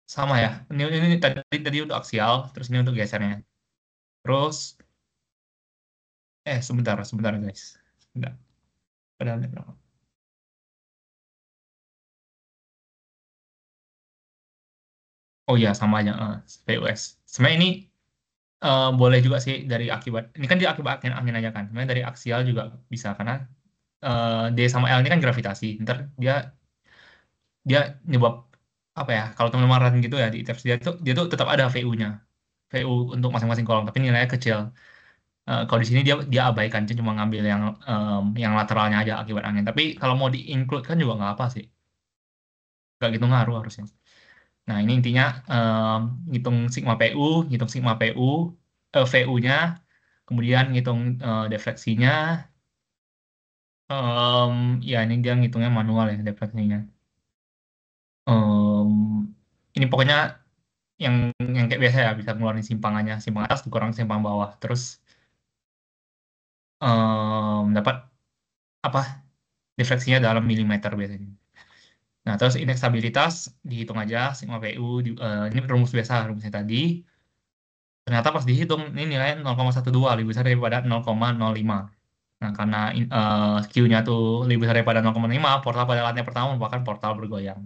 sama ya. Ini tadi untuk aksial, terus ini untuk gesernya. Terus sebentar, sebentar guys. Sebentar. Padahal ini berapa? Oh iya, sama aja PUS. Sebenarnya ini boleh juga sih dari akibat. Ini kan dia akibat angin, angin aja kan. Sebenarnya dari aksial juga bisa karena D sama L ini kan gravitasi. Ntar dia dia nyebab apa ya? Kalau teman-teman run gitu ya di ITEPS dia tuh tetap ada VU-nya. VU untuk masing-masing kolom, tapi nilainya kecil. Kalau di sini dia dia abaikan, dia cuma ngambil yang lateralnya aja akibat angin. Tapi kalau mau di-include kan juga nggak apa sih. Nggak gitu ngaruh harusnya. Nah, ini intinya ngitung sigma PU, ngitung sigma PU, VU-nya, Kemudian ngitung defleksinya. Em, Ya ini dia ngitungnya manual ya defleksinya. Em, ini pokoknya yang yang kayak biasa ya, bisa ngeluarin simpangannya, simpang atas dikurang simpang bawah, terus dapat apa defleksinya dalam milimeter biasanya. Nah, terus indeks stabilitas dihitung aja sigma PU ini rumus biasa rumusnya tadi. Ternyata pas dihitung ini nilainya 0,12 lebih besar daripada 0,05. Nah, karena Q-nya tuh lebih besar daripada 0,5, portal pada lantai pertama merupakan portal bergoyang.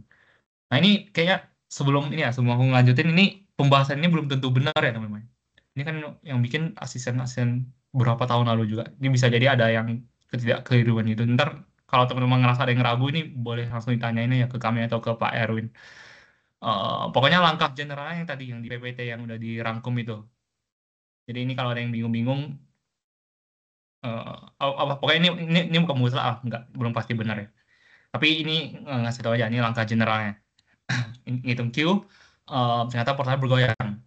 Nah, ini kayaknya sebelum ini ya, sebelum aku ngelanjutin ini pembahasan ini belum tentu benar ya teman-teman. Ini kan yang bikin asisten-asisten berapa tahun lalu juga. Ini bisa jadi ada yang ketidakkeliruan gitu. Ntar kalau teman-teman ngerasa ada yang ragu ini boleh langsung ditanyain ya ke kami atau ke Pak Erwin. Pokoknya langkah generalnya yang tadi yang di PPT yang udah dirangkum itu. Jadi ini kalau ada yang bingung-bingung, pokoknya ini bukan mutlak, nggak belum pasti benar ya. Tapi ini ngasih tahu aja ini langkah generalnya. Ngitung Q, ternyata portal bergoyang.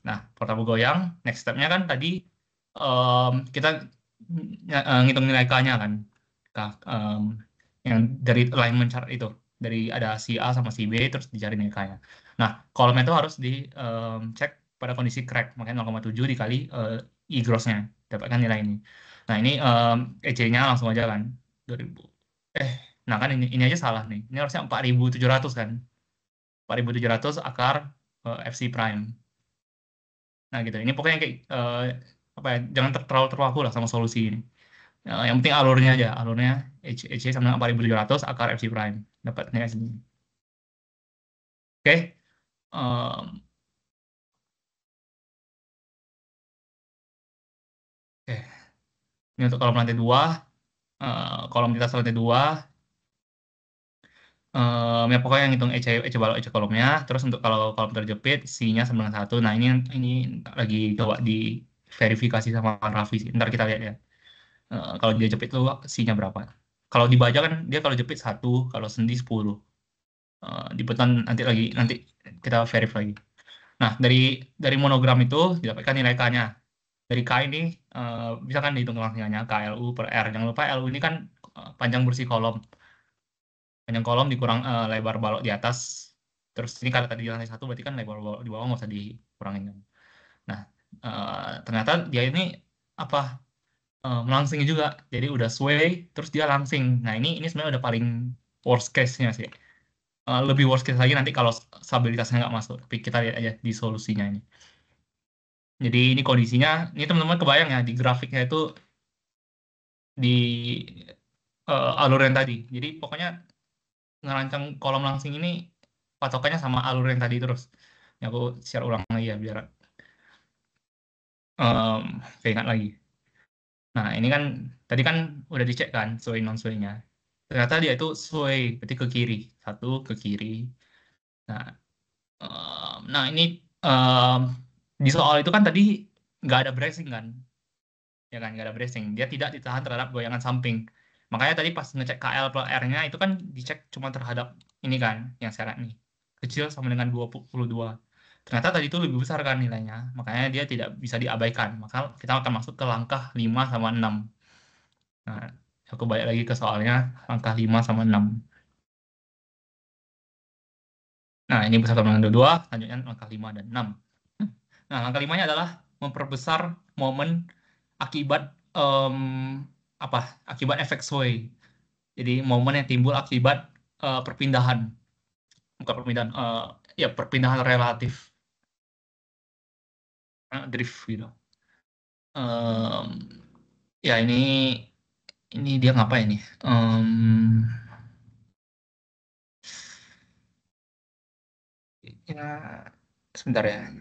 Nah, portal bergoyang, next step-nya kan tadi kita ngitung nilai K-nya kan. K, yang dari alignment chart itu. Dari ada si A sama si B, terus dicari nilai K-nya. Nah, kolomnya itu harus dicek pada kondisi crack. Makanya 0,7 dikali I gross-nya. Dapatkan nilai ini. Nah, ini EC-nya langsung aja kan. 2000. Nah kan ini aja salah nih. Ini harusnya 4.700 kan. 4.700 akar FC prime. Nah gitu. Ini pokoknya kayak apa ya? Jangan terlalu terpaku lah sama solusi ini. Yang penting alurnya aja. Alurnya HC sama dengan 4.700 akar FC prime. Dapat nilai segini. Oke. em, Oke. Ini untuk kolom lantai 2. Kolom di atas lantai 2. Ya pokoknya yang hitung EC balok EC kolomnya. Terus untuk kalau kolom terjepit, C-nya 91. Nah ini lagi coba di verifikasi sama Raffi sih. Ntar kita lihat ya. Kalau dia jepit tuh C-nya berapa. Kalau di baja kan dia kalau jepit 1, kalau sendi 10. Di beton nanti kita verify lagi. Nah, dari monogram itu didapatkan nilai K-nya. Dari K ini bisa kan dihitung langsungnya KLU per R. Jangan lupa LU ini kan panjang bersih kolom. Panjang kolom dikurang lebar balok di atas. Terus ini kalau tadi di lantai 1 berarti kan lebar balok di bawah nggak usah dikurangin kan. Nah, ternyata dia ini apa melangsing juga. Jadi udah sway, terus dia langsing. Nah ini sebenarnya udah paling worst case-nya sih. Lebih worst case lagi nanti kalau stabilitasnya nggak masuk. Tapi kita lihat aja di solusinya ini. Jadi ini kondisinya, ini teman-teman kebayang ya di grafiknya itu di alur yang tadi. Jadi pokoknya ngerancang kolom langsing ini patokannya sama alur yang tadi terus. Ya, aku share ulang lagi ya biar keingat lagi. Nah, ini kan tadi kan udah dicek kan sway non sway-nya. Ternyata dia itu sway, berarti ke kiri, satu ke kiri. Nah, nah ini em, di soal itu kan tadi nggak ada bracing kan, ya kan nggak ada bracing. Dia tidak ditahan terhadap goyangan samping. Makanya tadi pas ngecek KL plus R-nya itu kan dicek cuma terhadap ini kan, yang seret nih kecil sama dengan 22. Ternyata tadi itu lebih besar kan nilainya, makanya dia tidak bisa diabaikan. Maka kita akan masuk ke langkah 5 sama 6. Nah, aku balik lagi ke soalnya langkah 5 sama 6. Nah, ini bersama dengan dua, selanjutnya langkah 5 dan 6. Nah, langkah 5-nya adalah memperbesar momen akibat apa? Akibat efek sway. Jadi momen yang timbul akibat perpindahan, bukan perpindahan, ya perpindahan relatif, drift gitu. Em, Ya ini dia ngapain nih? Ya sebentar ya.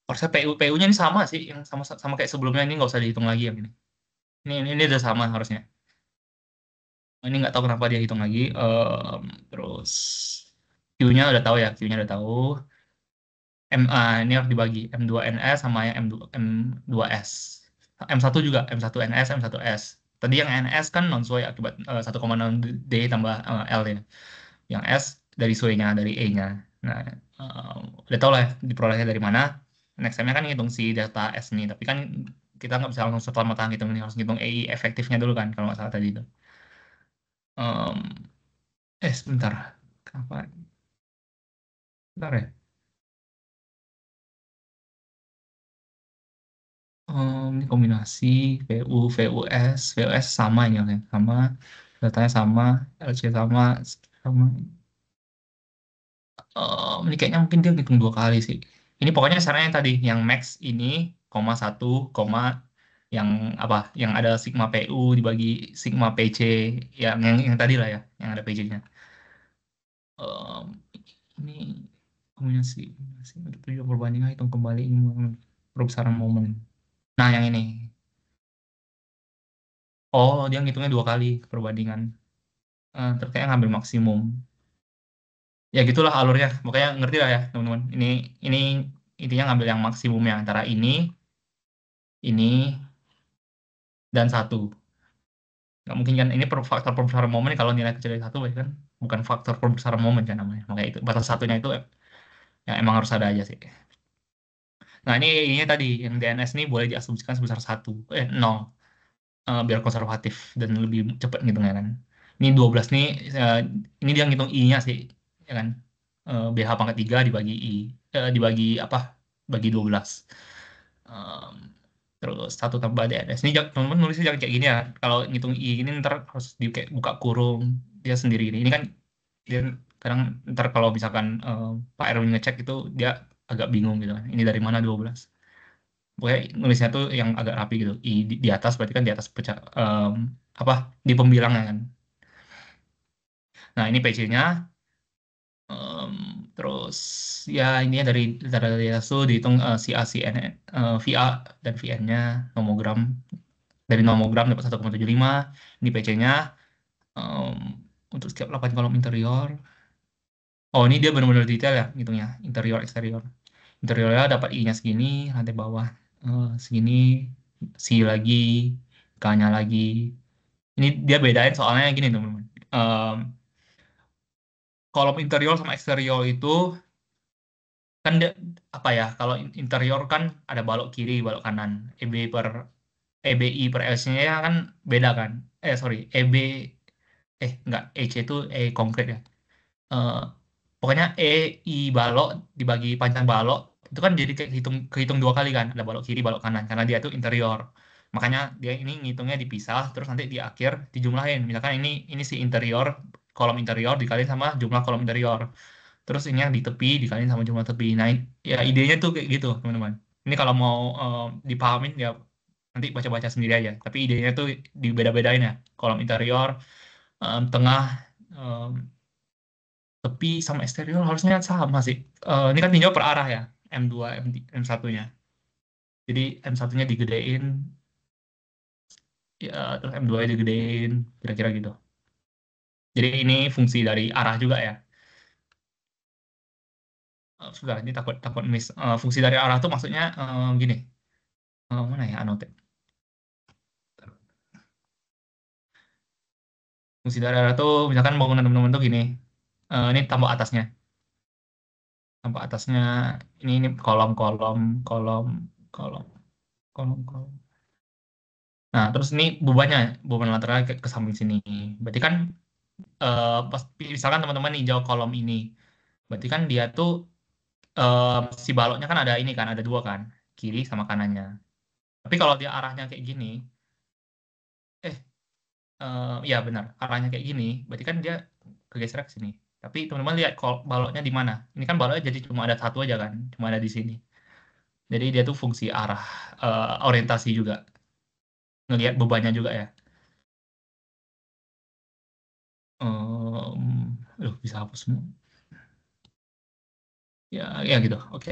Harusnya PU-nya ini sama sih, yang sama sama kayak sebelumnya ini nggak usah dihitung lagi yang ini. Ini udah sama harusnya. Ini nggak tahu kenapa dia hitung lagi. Terus Q-nya udah tahu ya, Q-nya udah tahu. Ini harus dibagi M2NS sama yang M2S. M1 juga, M1NS, M1S. Tadi yang NS kan non-sesuai akibat 1,6 D tambah L ya. Yang S dari sesuainya, dari E-nya. Nah, udah tau lah ya, diperolehnya dari mana. Next time-nya kan ngitung si delta S nih, tapi kan kita nggak bisa langsung serta-merta ngitung ini, harus ngitung AI efektifnya dulu kan, kalau nggak salah tadi itu. Em, sebentar. Apa? Bentar ya. Ini kombinasi VU, VUS, VUS sama ini kan, sama, datanya sama, LC sama, sama. Ini kayaknya mungkin dia ngitung dua kali sih. Ini pokoknya caranya yang tadi, yang max ini, koma satu, koma yang apa? Yang ada sigma PU dibagi sigma PC, yang tadi lah ya, yang ada PC-nya. Em, ini kombinasi untuk tujuan perbandingan hitung kembali ini perbesaran momen. Nah, yang ini. Oh, dia ngitungnya dua kali perbandingan. Terkait ngambil maksimum. Ya gitulah alurnya. Makanya ngerti lah ya, teman-teman. Ini intinya ngambil yang maksimumnya antara ini, dan satu. Nggak mungkin kan ini faktor perbesaran momen kalau nilai kecil dari satu berarti kan bukan faktor perbesaran momen kan namanya. Makanya itu batas satunya itu yang emang harus ada aja sih. Nah ini tadi yang DNS ini boleh diasumsikan sebesar satu, nol, biar konservatif dan lebih cepat ngitungnya kan. Ini 12 nih, eh, ini dia ngitung I-nya sih, ya kan. BH pangkat 3 dibagi I, dibagi apa? Bagi 12. Em, Terus satu tambah DNS. Ini teman-teman nulisnya jangan kayak gini ya. Kalau ngitung I ini ntar harus di kayak buka kurung dia sendiri ini. Ini kan dia kadang ntar kalau misalkan Pak Erwin ngecek itu dia agak bingung gitu kan. Ini dari mana 12? Pokoknya nulisnya tuh yang agak rapi gitu. Di atas berarti kan di atas pecah apa di pembilangnya kan. Nah, ini PC-nya. em, Terus ya ini ya dari atas tuh dihitung CA, CN, VA dan VN-nya, nomogram. Dari nomogram dapat 1,75. Ini PC-nya em, untuk setiap 8 kolom interior. Oh, ini dia benar-benar detail ya hitungnya, interior eksterior. Interiornya dapat I-nya segini, lantai bawah segini, C lagi, K-nya lagi. Ini dia bedain soalnya gini teman-teman. Em, Kolom interior sama eksterior itu kan dia, apa ya? Kalau interior kan ada balok kiri, balok kanan. EBI per LC-nya kan beda kan? Sorry, enggak, EC itu konkret ya. Eh, Pokoknya I balok dibagi panjang balok itu kan jadi kayak kehitung dua kali kan, ada balok kiri balok kanan karena dia itu interior, makanya dia ini ngitungnya dipisah terus nanti di akhir dijumlahin, misalkan ini si interior, kolom interior dikaliin sama jumlah kolom interior, terus ini yang di tepi dikaliin sama jumlah tepi. Nah ya idenya tuh kayak gitu teman-teman. Ini kalau mau dipahamin ya nanti baca-baca sendiri aja, tapi idenya tuh dibeda-bedain ya, kolom interior, tengah, tepi sama eksterior harusnya sama sih. Ini kan tinjau per arah ya, M2, M1-nya. Jadi M1-nya digedein, ya, terus M2-nya digedein, kira-kira gitu. Jadi ini fungsi dari arah juga ya. Sudah, ini takut takut miss. Fungsi dari arah tuh maksudnya gini. Mana ya anotet? Fungsi dari arah tuh misalkan bangunan teman-teman tuh gini. Ini tambah atasnya. Tambah atasnya, ini kolom-kolom, kolom, kolom, kolom, kolom. Nah, terus ini beban lateral ke samping sini. Berarti kan pas misalkan teman-teman ninjau kolom ini, berarti kan dia tuh si baloknya kan ada ini kan, ada dua kan, kiri sama kanannya. Tapi kalau dia arahnya kayak gini, eh ya benar, arahnya kayak gini, berarti kan dia kegeser ke sini. Tapi teman-teman lihat baloknya di mana? Ini kan baloknya jadi cuma ada satu aja kan, cuma ada di sini. Jadi dia tuh fungsi arah, orientasi juga, ngelihat bebannya juga ya. Bisa hapus semua. Ya gitu. Oke.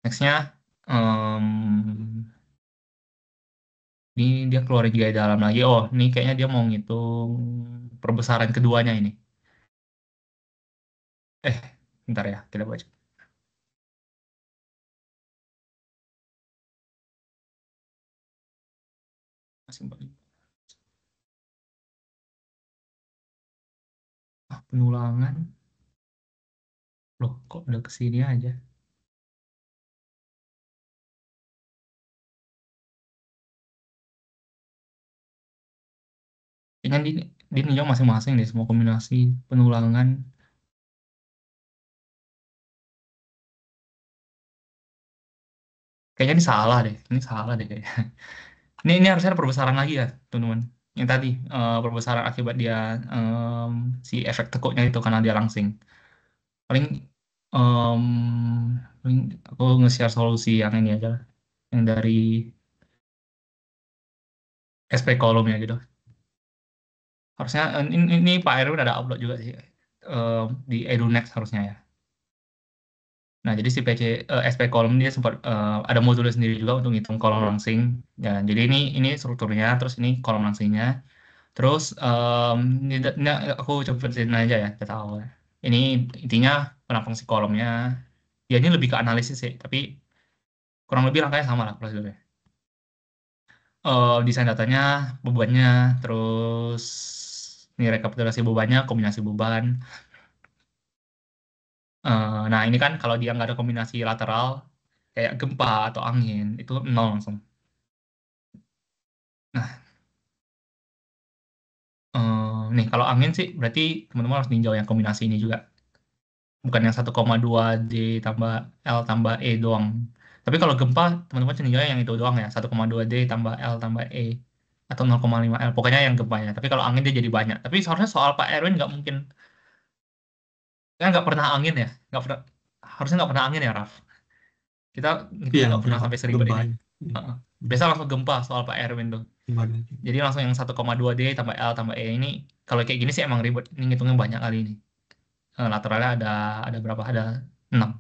Nextnya, ini dia keluarin gaya dalam lagi. Oh, ini kayaknya dia mau ngitung perbesaran keduanya ini. Eh, Bentar ya, kita baca. Masih balik. Penulangan. Loh, kok udah ke sini aja? kayaknya di ninjau masing-masing deh semua kombinasi penulangan. Kayaknya ini salah deh kayaknya. Ini harusnya ada perbesaran lagi ya, teman-teman. Yang tadi perbesaran akibat dia em, si efek tekuknya itu karena dia langsing. Paling em, paling aku nge-share solusi yang ini aja lah, yang dari SP kolom ya gitu. Harusnya ini Pak Erwin ada upload juga sih di EduNext harusnya ya. Nah, jadi si SP kolom dia sempat ada modulnya sendiri juga untuk ngitung kolom langsing. Ya, jadi ini strukturnya, terus ini kolom langsingnya. Terus ini aku coba ceritain aja ya data awal. Ini intinya penampang si kolomnya. Ya ini lebih ke analisis sih, tapi kurang lebih langkahnya sama lah prosedurnya. Desain datanya, bebannya, terus ini rekapitulasi bebannya, kombinasi beban. Nah ini kan kalau dia nggak ada kombinasi lateral, kayak gempa atau angin, itu nol langsung. Nah, nih kalau angin sih berarti teman-teman harus ninjau yang kombinasi ini juga. Bukan yang 1,2 D tambah L tambah E doang. Tapi kalau gempa, teman-teman cenderungnya yang itu doang ya, 1,2 D tambah L tambah E. Atau 0,5 L, pokoknya yang gempanya. Tapi kalau angin dia jadi banyak. Tapi seharusnya soal Pak Erwin nggak mungkin, kan nggak pernah angin ya. Nggak pernah, harusnya nggak pernah angin ya, Raf. Kita Iya, ngitungnya nggak maksudnya pernah Pak, sampai seribet gempa ini. ya. Iya. Heeh. Hmm. Biasa langsung gempa soal Pak Erwin tuh. Gempa gitu. Jadi langsung yang 1,2 D tambah L tambah E ini, kalau kayak gini sih emang ribet. Ini ngitungnya banyak kali ini. Lateralnya ada berapa? Ada 6.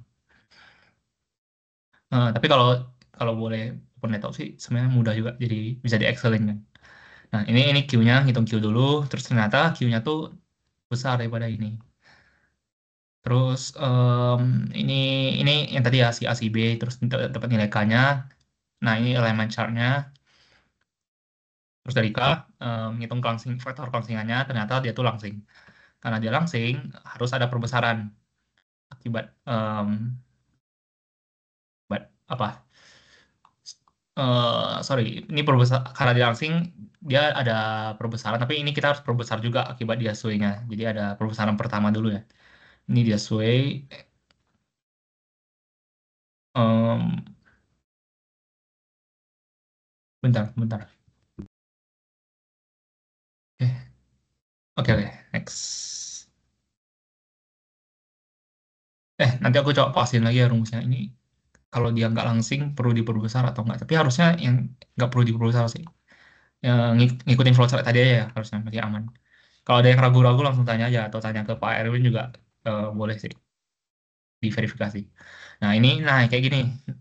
Tapi kalau kalau boleh open laptop sih sebenarnya mudah juga, jadi bisa di Excelin kan. Nah ini Q-nya, hitung Q dulu, terus ternyata Q-nya tuh besar daripada ini. Terus ini ini yang tadi ya si A si B, terus dapat nilai K-nya. Nah ini alignment chart-nya. Terus dari K ngitung faktor kelangsingannya, ternyata dia tuh langsing. Karena dia langsing harus ada perbesaran akibat apa? Sorry, ini perbesar karena dia langsing dia ada perbesaran, tapi ini kita harus perbesar juga akibat dia sway-nya. Jadi ada perbesaran pertama dulu ya. Ini dia sway. em, Bentar, bentar. Oke, oke, next. Nanti aku coba pasin lagi ya rumusnya. Ini kalau dia nggak langsing perlu diperbesar atau nggak? Tapi harusnya yang nggak perlu diperbesar sih. Ngikutin flowchart tadi aja ya, harusnya masih aman. Kalau ada yang ragu-ragu langsung tanya aja atau tanya ke Pak Erwin juga boleh sih diverifikasi. Nah kayak gini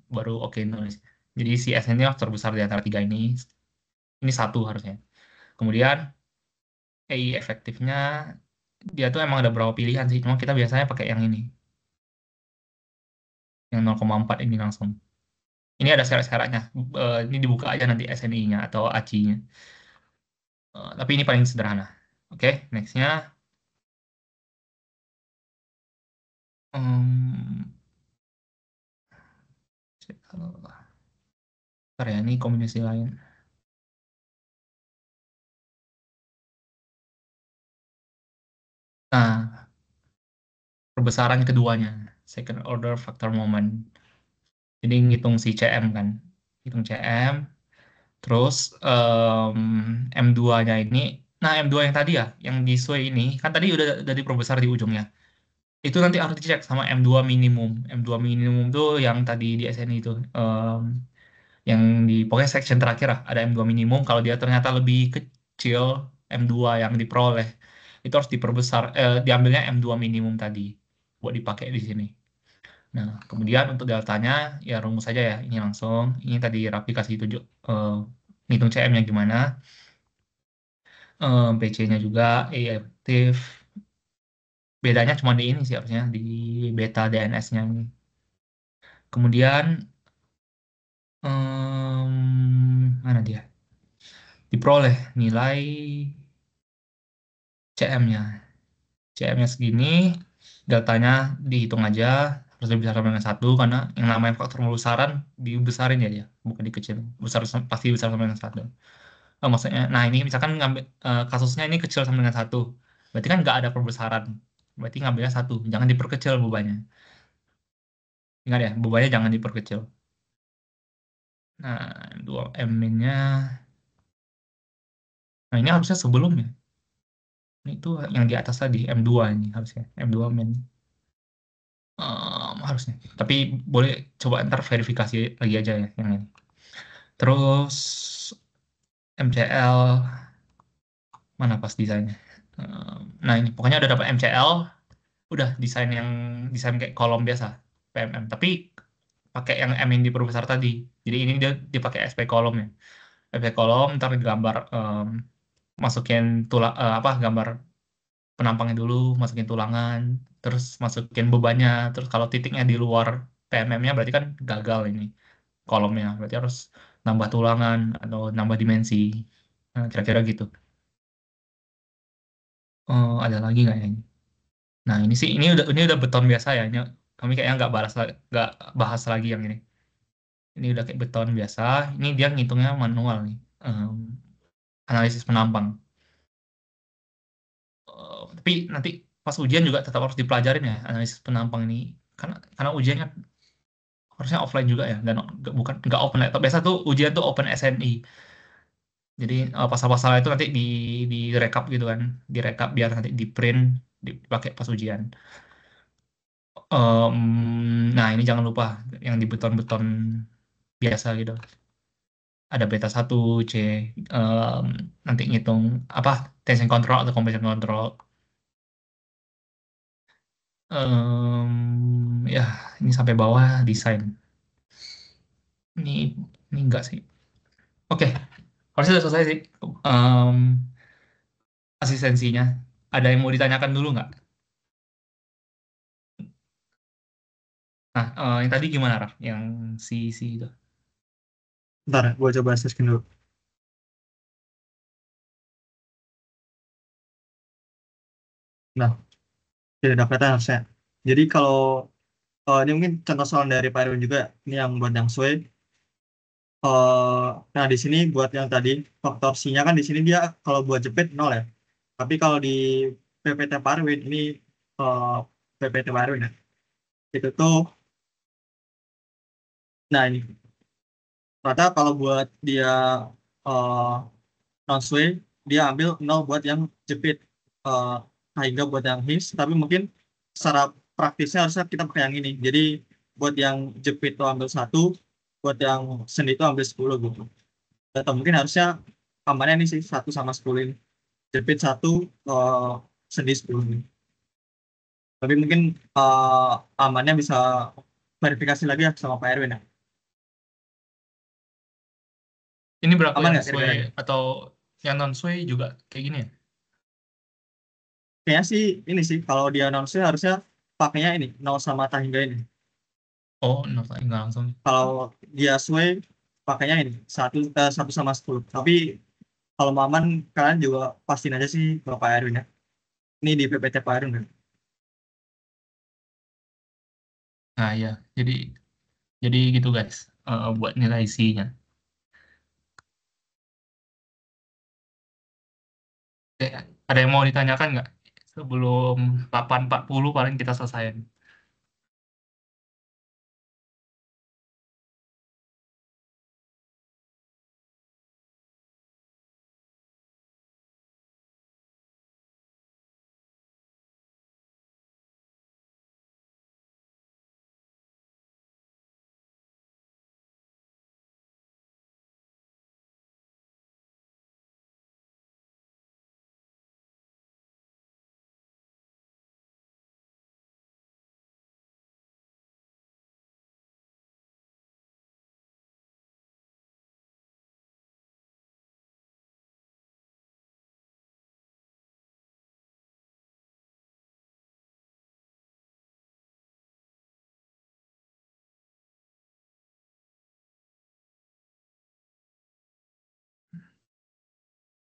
baru oke nulis. Jadi si SN ini harus terbesar di antara tiga ini. Ini satu harusnya. Kemudian EI efektifnya dia tuh emang ada beberapa pilihan sih. Cuma kita biasanya pakai yang ini, yang 0,4 ini langsung. Ini ada syarat-syaratnya. Ini dibuka aja nanti SNI-nya atau ACI-nya. Tapi ini paling sederhana. Oke, nextnya. Hmm, Bentar ya, ini kombinasi lain. Nah, perbesaran keduanya, second order factor moment. Jadi ngitung si CM kan. Hitung CM, terus M2-nya ini. Nah, M2 yang tadi ya, yang di sway ini, kan tadi udah diperbesar di ujungnya. Itu nanti harus dicek sama M2 minimum. M2 minimum tuh yang tadi di SNI itu. Yang di pokoknya section terakhir lah, ada M2 minimum. Kalau dia ternyata lebih kecil M2 yang diperoleh, itu harus diambilnya M2 minimum tadi buat dipakai di sini. Nah, kemudian untuk deltanya, ya rumus saja ya. Ini langsung. Ini tadi Raffi kasih tunjuk ngitung CM-nya gimana. PC-nya juga, E efektif. Bedanya cuma di ini sih harusnya, di beta DNS-nya ini. Kemudian, mana dia? Diperoleh nilai CM-nya. CM-nya segini, deltanya dihitung aja, harus lebih besar sama dengan satu, karena yang namanya faktor pembesaran dibesarin ya dia, bukan dikecil. Besar pasti besar sama dengan satu. Maksudnya, nah ini misalkan ngambil kasusnya ini kecil sama dengan satu, berarti kan nggak ada perbesaran, berarti ngambilnya satu, jangan diperkecil bebannya. Ingat ya, bebannya jangan diperkecil. Nah, 2 M-nya, nah ini harusnya sebelum ya. Ini tuh yang di atas tadi, M2 ini harusnya. M2 min. Harusnya. Tapi boleh coba ntar verifikasi lagi aja ya yang ini. Terus MCL, mana pas desainnya? Nah ini pokoknya udah dapat MCL, udah desain kayak kolom biasa, PMM. Tapi pakai yang M yang diperbesar tadi. Jadi ini dia dipakai SP kolom ya. SP kolom, ntar gambar masukin tulang apa gambar penampangnya dulu, masukin tulangan, terus masukin bebannya, terus kalau titiknya di luar PMM-nya berarti kan gagal ini kolomnya, berarti harus nambah tulangan atau nambah dimensi. Nah, kira-kira gitu. Ada lagi nggak ya ini? Nah ini sih ini udah beton biasa ya. Ini kami kayaknya nggak bahas lagi yang ini. Ini udah kayak beton biasa. Ini dia ngitungnya manual nih. Em, Analisis penampang. Tapi nanti pas ujian juga tetap harus dipelajarin ya analisis penampang ini. Karena ujiannya harusnya offline juga ya dan nggak open laptop. Biasa tuh ujian tuh open SNI. Jadi pasal-pasal itu nanti direkap gitu kan, direkap biar nanti di print dipakai pas ujian. Nah ini jangan lupa yang di beton-beton biasa gitu. Ada beta satu C, em, nanti ngitung apa tension control atau compression control. Ya ini sampai bawah desain. Ini ini enggak sih. Oke, harusnya sudah selesai sih. Em, Asistensinya. Ada yang mau ditanyakan dulu nggak? Nah, yang tadi gimana, Raf? Yang si itu. Ntar gue coba searching dulu. Nah, tidak dapetnya harusnya. Jadi kalau ini mungkin contoh soal dari Pak Irwin juga, ini yang buat yang Sway. Nah di sini buat yang tadi faktor C-nya kan di sini dia kalau buat jepit nol ya. Tapi kalau di PPT Parwin ini eh, PPT Parwin ya, itu tuh, nah ini ternyata kalau buat dia eh, non sway dia ambil nol buat yang jepit, eh sehingga buat yang hinge. Tapi mungkin secara praktisnya harusnya kita pakai yang ini. Jadi buat yang jepit tuh ambil satu, buat yang sendi itu ambil 10 gitu. Atau mungkin harusnya amannya ini sih 1 sama 10 ini. Jepit satu, eh sendi 10 ini. Tapi mungkin amannya bisa verifikasi lagi ya sama Pak Erwin ya. Ini berlaku Aman yang nggak sway kira-kira? atau yang non sway juga kayak gini ya? Kayaknya sih ini sih kalau dia announce harusnya pakainya ini 0 sama tangga ini. Oh, no, enggak langsung. Kalau dia sway pakainya ini 1 sama 10. Tapi kalau mau aman kalian juga pastiin aja sih Bapak Erwin ya. Ini di PPT Pak Erwin ya. Nah, ya. Jadi gitu guys. Buat nilai C-nya. Oke, ada yang mau ditanyakan nggak? Sebelum 8.40 paling kita selesaiin.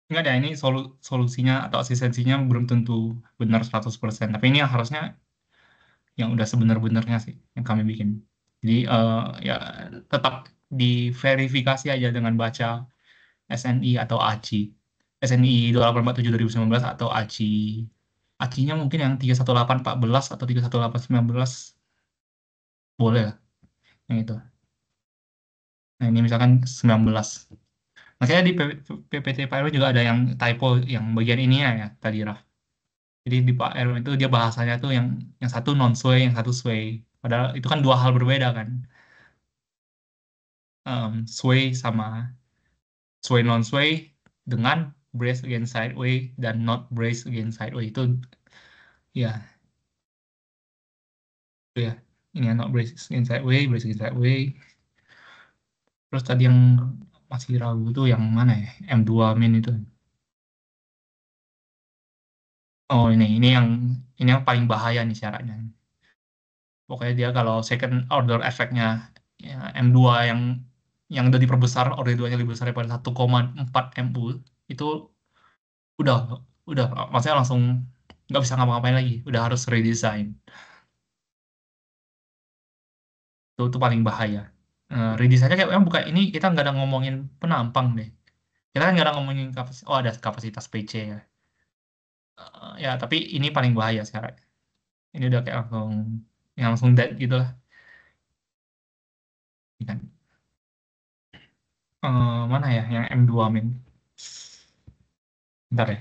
Nggak ada, ini solusinya atau asistensinya belum tentu benar 100%. Tapi ini yang harusnya yang udah sebenar-benarnya sih yang kami bikin. Jadi ya tetap diverifikasi aja dengan baca SNI atau ACI. SNI 284/7/2019 atau ACI. ACI-nya mungkin yang 318/14 atau 318/19 boleh lah yang itu. Nah, ini misalkan 19. Makanya di PPT Pak Erwin juga ada yang typo yang bagian ini ya tadi Raf. Jadi di Pak Erwin itu dia bahasanya tuh yang satu non sway, yang satu sway. Padahal itu kan dua hal berbeda kan. Sway sama sway non sway dengan brace against sideway dan not brace against sideway ya itu ya. Ini ya, not brace against sideway, brace against sideway. Terus tadi yang masih ragu tuh yang mana ya? M2 min itu. Oh ini yang paling bahaya nih syaratnya. Pokoknya dia kalau second order efeknya ya, M2 yang udah diperbesar, order 2-nya lebih besar daripada 1,4 MU, itu udah udah maksudnya langsung nggak bisa ngapa-ngapain lagi, udah harus redesign. Itu paling bahaya. Redesign-nya kayak memang bukan ini, kita nggak ada ngomongin penampang deh. Kita kan nggak ada ngomongin kapasitas, oh ada kapasitas PC ya. Ya tapi ini paling bahaya sekarang. Ini udah kayak langsung dead gitu lah. Kan. Mana ya yang M2 min? Bentar ya.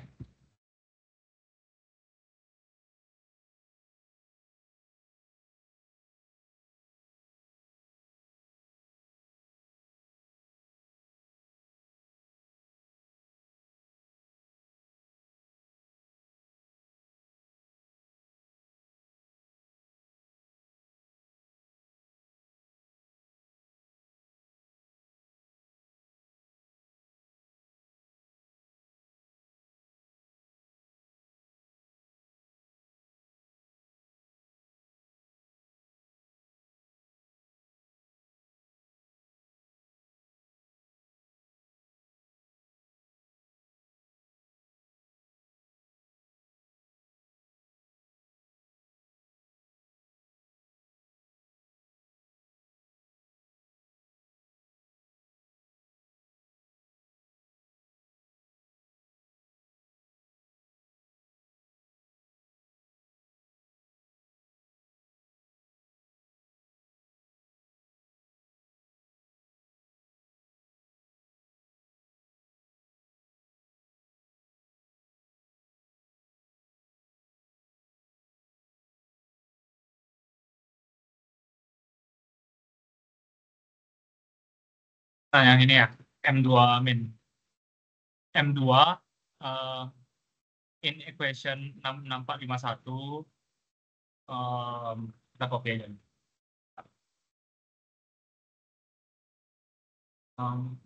Nah, yang ini ya, M2 min. M2 eh, in equation 66451 kita copy aja. Um,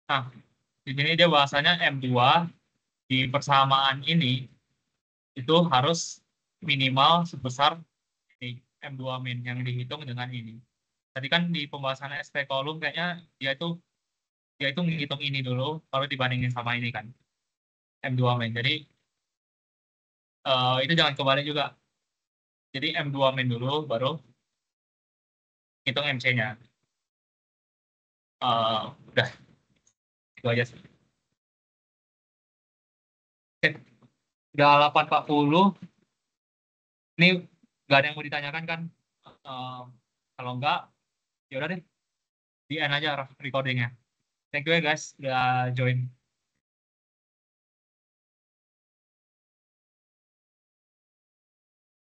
nah, di sini dia bahasanya M2 di persamaan ini itu harus minimal sebesar ini, M2 min yang dihitung dengan ini. Tadi kan di pembahasan SP kolom kayaknya dia itu menghitung ini dulu baru dibandingin sama ini kan M2 min. Jadi itu jangan kebalik juga. Jadi M2 min dulu baru hitung MC-nya. Udah itu aja sih. Oke, udah 8.40. Ini nggak ada yang mau ditanyakan kan? Eh, Kalau nggak, ya udah deh. Di end aja recordingnya. Thank you ya guys, udah join.